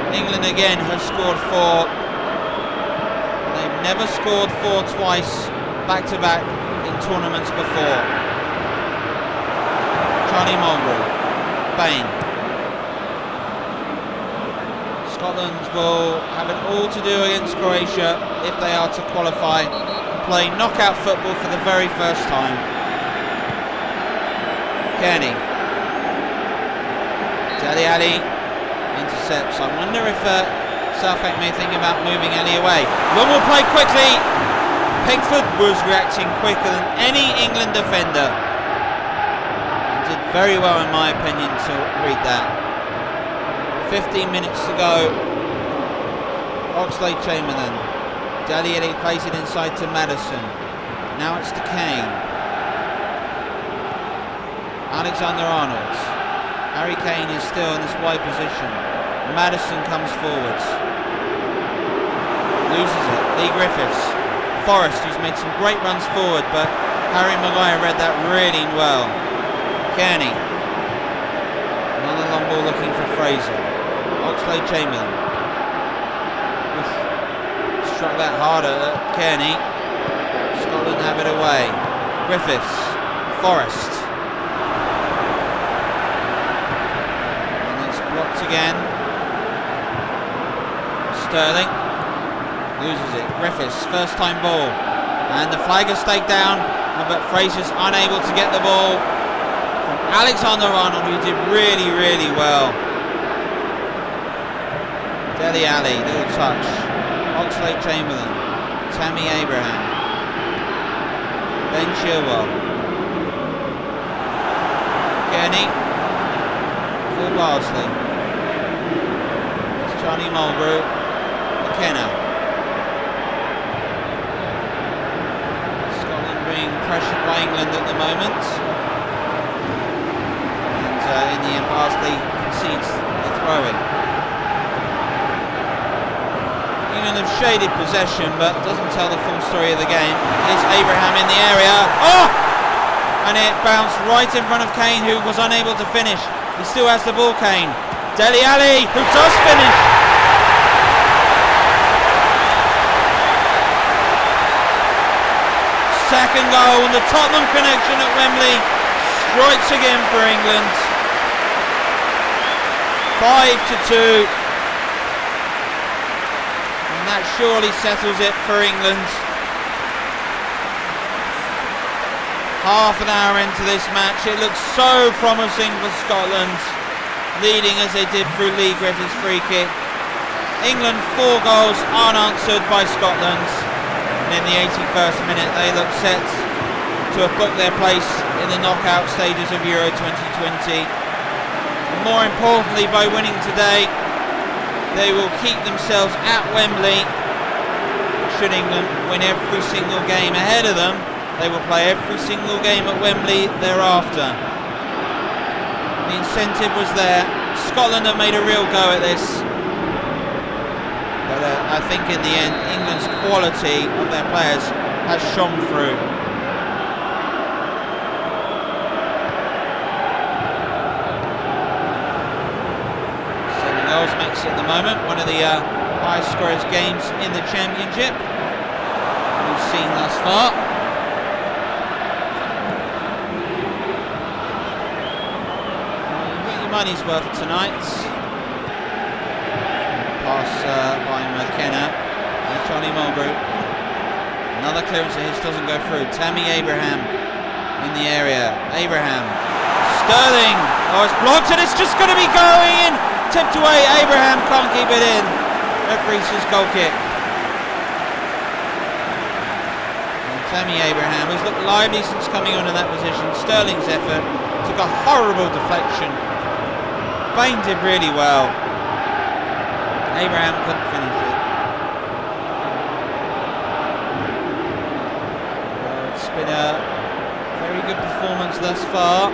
England again have scored 4. They've never scored 4 twice back-to-back in tournaments before. Charlie Mulgrew. Bain. Scotland will have it all to do against Croatia if they are to qualify and play knockout football for the very first time. Kearney. Dele Alli intercepts. I wonder if Southgate may think about moving Alli away. One will play quickly. Pickford was reacting quicker than any England defender. He did very well, in my opinion, to read that. 15 minutes to go. Oxlade-Chamberlain. Dele Alli plays it inside to Madison. Now it's to Kane. Alexander-Arnold. Harry Kane is still in this wide position. Madison comes forwards. Loses it. Lee Griffiths. Forrest, who's made some great runs forward, but Harry Maguire read that really well. Kearney. Another long ball looking for Fraser. Oxlade-Chamberlain. Struck that harder at Kearney. Scotland have it away. Griffiths. Forrest. Blocked again. Sterling loses it. Griffiths, first time ball, and the flag is staked down, but Fraser's unable to get the ball from Alexander-Arnold, who did really, really well. Dele Alli, little touch. Oxlade-Chamberlain. Tammy Abraham. Ben Chilwell. Kenny. For Barsley. It's Johnny Mulgrew. McKenna. Scotland being pressured by England at the moment. And in the end, Barsley concedes the throw-in. England have shaded possession, but doesn't tell the full story of the game. Here's Abraham in the area. Oh! And it bounced right in front of Kane, who was unable to finish. He still has the ball, Kane. Dele Alli, who does finish. Second goal, and the Tottenham connection at Wembley strikes again for England. 5-2. And that surely settles it for England. Half an hour into this match, it looks so promising for Scotland, leading as they did through Lee Griffiths' free kick. England 4 goals unanswered by Scotland, and in the 81st minute they look set to have booked their place in the knockout stages of Euro 2020. And more importantly, by winning today, they will keep themselves at Wembley. Should England win every single game ahead of them, they will play every single game at Wembley thereafter. The incentive was there. Scotland have made a real go at this. But I think in the end, England's quality of their players has shone through. Makes at the moment one of the highest scorers games in the Championship we've seen thus far. You get your money's worth tonight. Pass by McKenna and Johnny Mulgrew. Another clearance of his doesn't go through. Tammy Abraham in the area. Abraham. Sterling. Oh, it's blocked and it's just going to be going in. Tipped away, Abraham can't keep it in. Referees his goal kick. And Tammy Abraham has looked lively since coming on in that position. Sterling's effort took a horrible deflection. Bain did really well. Abraham couldn't finish it. Well, it's been a very good performance thus far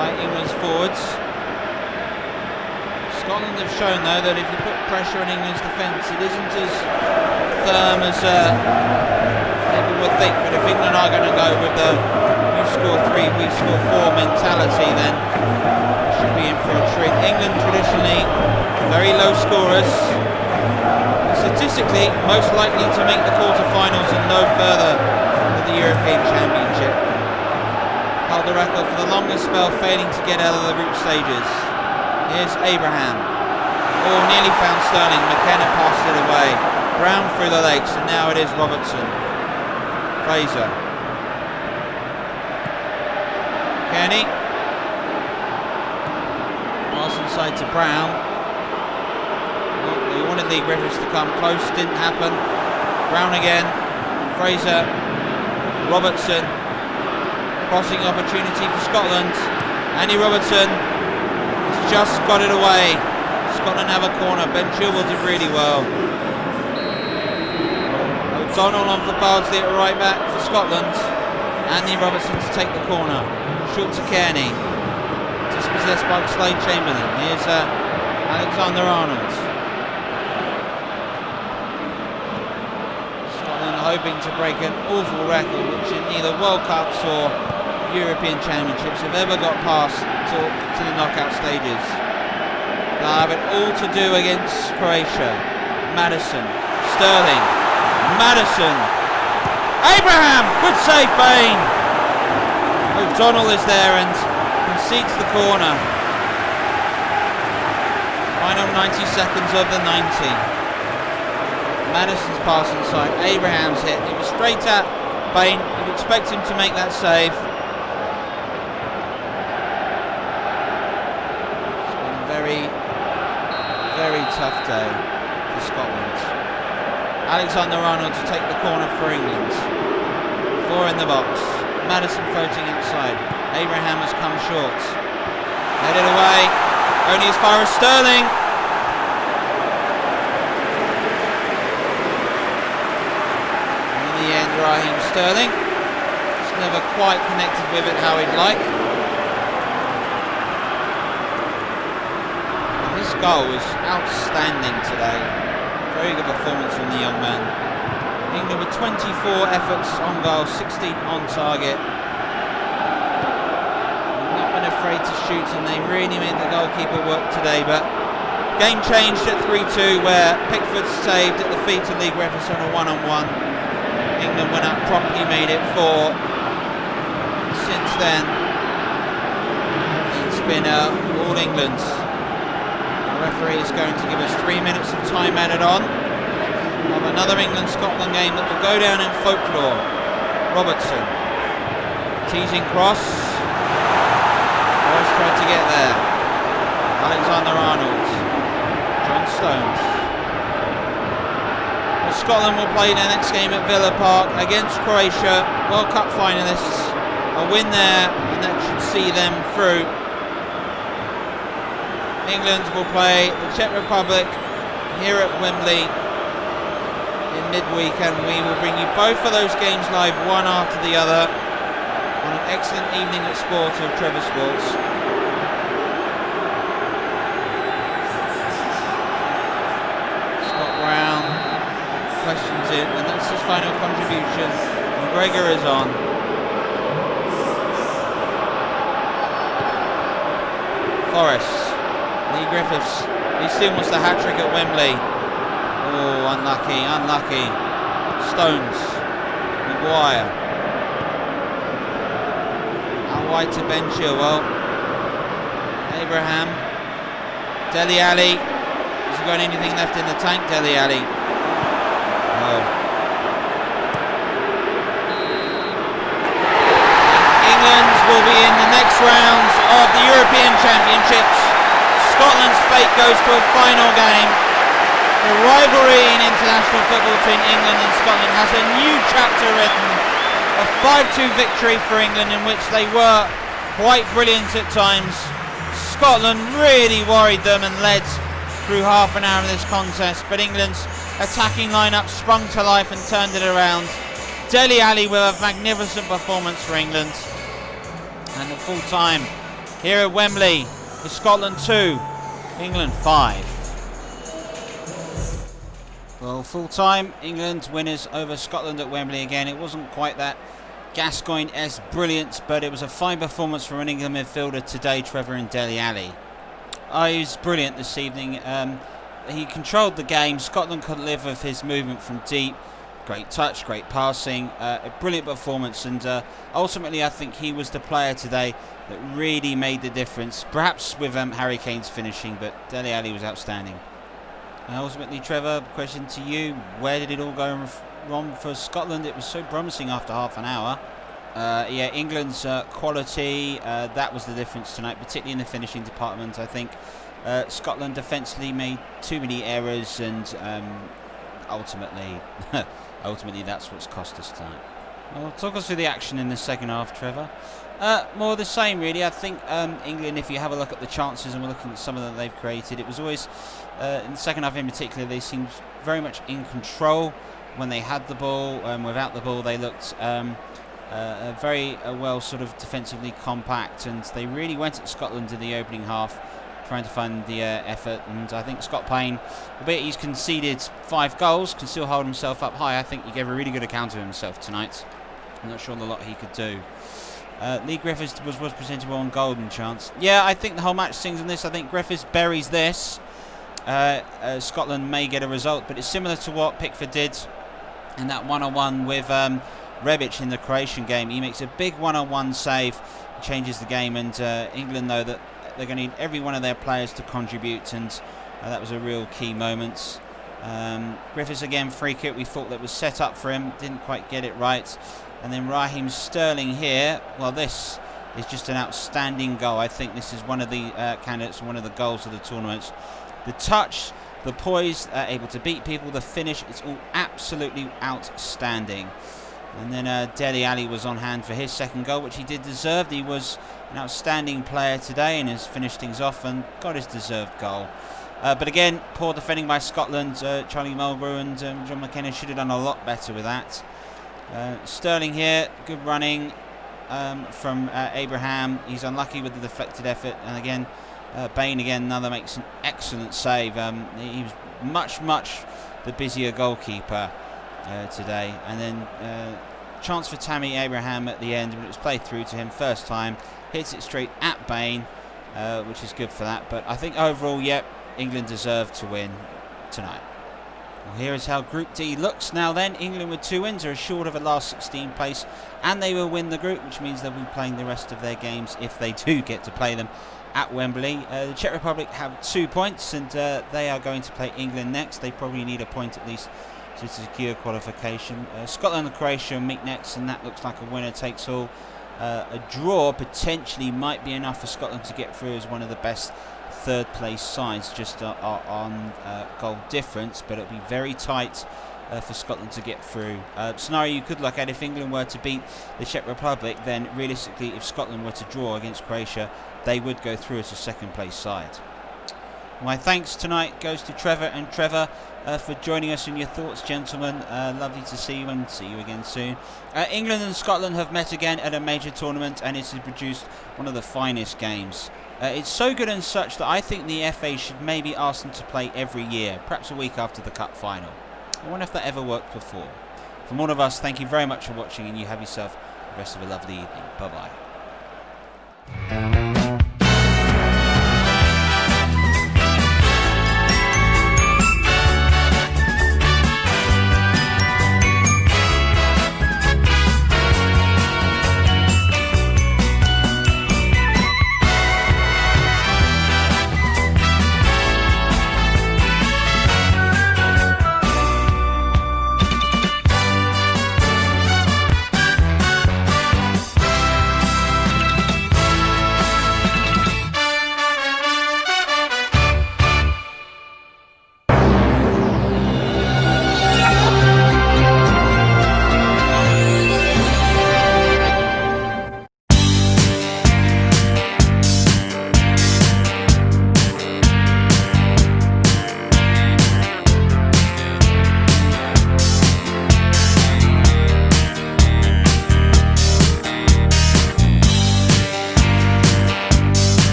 by England's forwards. Scotland have shown, though, that if you put pressure on England's defence, it isn't as firm as people would think. But if England are going to go with the you score 3, we score 4 mentality, then it should be in for a treat. England traditionally very low scorers, statistically most likely to make the quarter-finals and no further than the European Championship. Held the record for the longest spell failing to get out of the group stages. Here's Abraham. Oh, nearly found Sterling. McKenna passed it away. Brown through the legs, and now it is Robertson. Fraser. Kenny. Pass inside to Brown. Oh, he wanted Lee Griffiths to come close, didn't happen. Brown again. Fraser. Robertson. Crossing opportunity for Scotland. Andy Robertson. Just got it away. Scotland have a corner. Ben Chilwell did really well. O'Donnell on for Barsley at right back for Scotland. Andy Robertson to take the corner. Short to Kearney. Dispossessed by Slade Chamberlain. Here's Alexander-Arnold. Scotland hoping to break an awful record, which in either World Cups or European Championships have ever got past to the knockout stages. They'll have it all to do against Croatia. Maddison, Sterling, Maddison, Abraham, good save, Bain. O'Donnell is there and concedes the corner. Final 90 seconds of the 90. Maddison's pass inside, Abraham's hit. It was straight at Bain. You'd expect him to make that save. Very tough day for Scotland. Alexander-Arnold to take the corner for England. 4 in the box. Madison floating inside. Abraham has come short. Headed away. Only as far as Sterling. And in the end, Raheem Sterling just never quite connected with it how he'd like. His goal was outstanding today. Very good performance from the young man. England with 24 efforts on goal, 16 on target. They've not been afraid to shoot, and they really made the goalkeeper work today. But game changed at 3-2, where Pickford saved at the feet of Lee Griffiths on a one-on-one. England went up properly, made it 4. Since then, it's been all England. The referee is going to give us 3 minutes of time added on of another England-Scotland game that will go down in folklore. Robertson, teasing cross. Forrest tried to get there. Alexander-Arnold, John Stones. Well, Scotland will play their next game at Villa Park against Croatia, World Cup finalists. A win there, and that should see them through. England will play the Czech Republic here at Wembley in midweek, and we will bring you both of those games live, one after the other, on an excellent evening at Sport of Trevor Sports. Scott Brown questions it, and that's his final contribution. McGregor is on. Forrest, Lee Griffiths, he still wants the hat-trick at Wembley. Oh, unlucky, unlucky. Stones, Maguire. Out wide to Ben Chilwell. Abraham. Dele Alli. Has he got anything left in the tank, Dele Alli? No. England will be in the next rounds of the European Championships. Scotland's fate goes to a final game. The rivalry in international football between England and Scotland has a new chapter written. A 5-2 victory for England, in which they were quite brilliant at times. Scotland really worried them and led through half an hour of this contest, but England's attacking lineup sprung to life and turned it around. Dele Alli with a magnificent performance for England. And at full time here at Wembley is Scotland 2, England 5. Well, full time, England winners over Scotland at Wembley again. It wasn't quite that Gascoigne-esque brilliance, but it was a fine performance from an England midfielder today, Trevor and Dele Alli. He was brilliant this evening. He controlled the game. Scotland could live with his movement from deep. Great touch, great passing, a brilliant performance, and ultimately I think he was the player today that really made the difference. Perhaps with Harry Kane's finishing, but Dele Alli was outstanding. Ultimately, Trevor, question to you: where did it all go wrong for Scotland? It was so promising after half an hour. Yeah, England's quality, that was the difference tonight, particularly in the finishing department. I think Scotland defensively made too many errors, and ultimately that's what's cost us tonight. Well, talk us through the action in the second half, Trevor. More of the same, really. I think England, if you have a look at the chances and we're looking at some of them they've created, it was always, in the second half in particular, they seemed very much in control when they had the ball. Without the ball, they looked very well sort of defensively compact, and they really went at Scotland in the opening half, trying to find the effort. And I think Scott Payne, albeit he's conceded 5 goals, can still hold himself up high. I think he gave a really good account of himself tonight. I'm not sure a lot he could do. Lee Griffiths was presented on golden chance. Yeah, I think the whole match sings on this. I think Griffiths buries this. Scotland may get a result, but it's similar to what Pickford did in that one-on-one with Rebic in the Croatian game. He makes a big one-on-one save, changes the game, and England know that they're going to need every one of their players to contribute, and that was a real key moment. Griffiths again, free kick. We thought that was set up for him, didn't quite get it right. And then Raheem Sterling here. Well, this is just an outstanding goal. I think this is one of the candidates, one of the goals of the tournament. The touch, the poise, able to beat people, the finish, it's all absolutely outstanding. And then Dele Alli was on hand for his second goal, which he did deserve. He was an outstanding player today and has finished things off and got his deserved goal. But again, poor defending by Scotland. Charlie Mulgrew and John McKenna should have done a lot better with that. Sterling here, good running from Abraham. He's unlucky with the deflected effort. And again, Bain again, another makes an excellent save. He was much the busier goalkeeper today. And then chance for Tammy Abraham at the end, but it was played through to him first time. Hits it straight at Bain, which is good for that. But I think overall, yep, England deserved to win tonight. Well, here is how Group D looks now then. England with 2 wins are short of a last 16 place, and they will win the group, which means they'll be playing the rest of their games, if they do get to play them, at Wembley. The Czech Republic have 2 points, and they are going to play England next. They probably need a point at least to secure qualification. Scotland and Croatia meet next, and that looks like a winner takes all. A draw potentially might be enough for Scotland to get through as one of the best third place sides, just on goal difference, but it'll be very tight for Scotland to get through. Scenario you could look at, if England were to beat the Czech Republic, then realistically if Scotland were to draw against Croatia, they would go through as a second place side. My thanks tonight goes to Trevor and Trevor for joining us, and your thoughts, gentlemen. Lovely to see you and see you again soon. England and Scotland have met again at a major tournament, and it has produced one of the finest games. It's so good and such that I think the FA should maybe ask them to play every year, perhaps a week after the Cup final. I wonder if that ever worked before. From all of us, thank you very much for watching, and you have yourself the rest of a lovely evening. Bye-bye.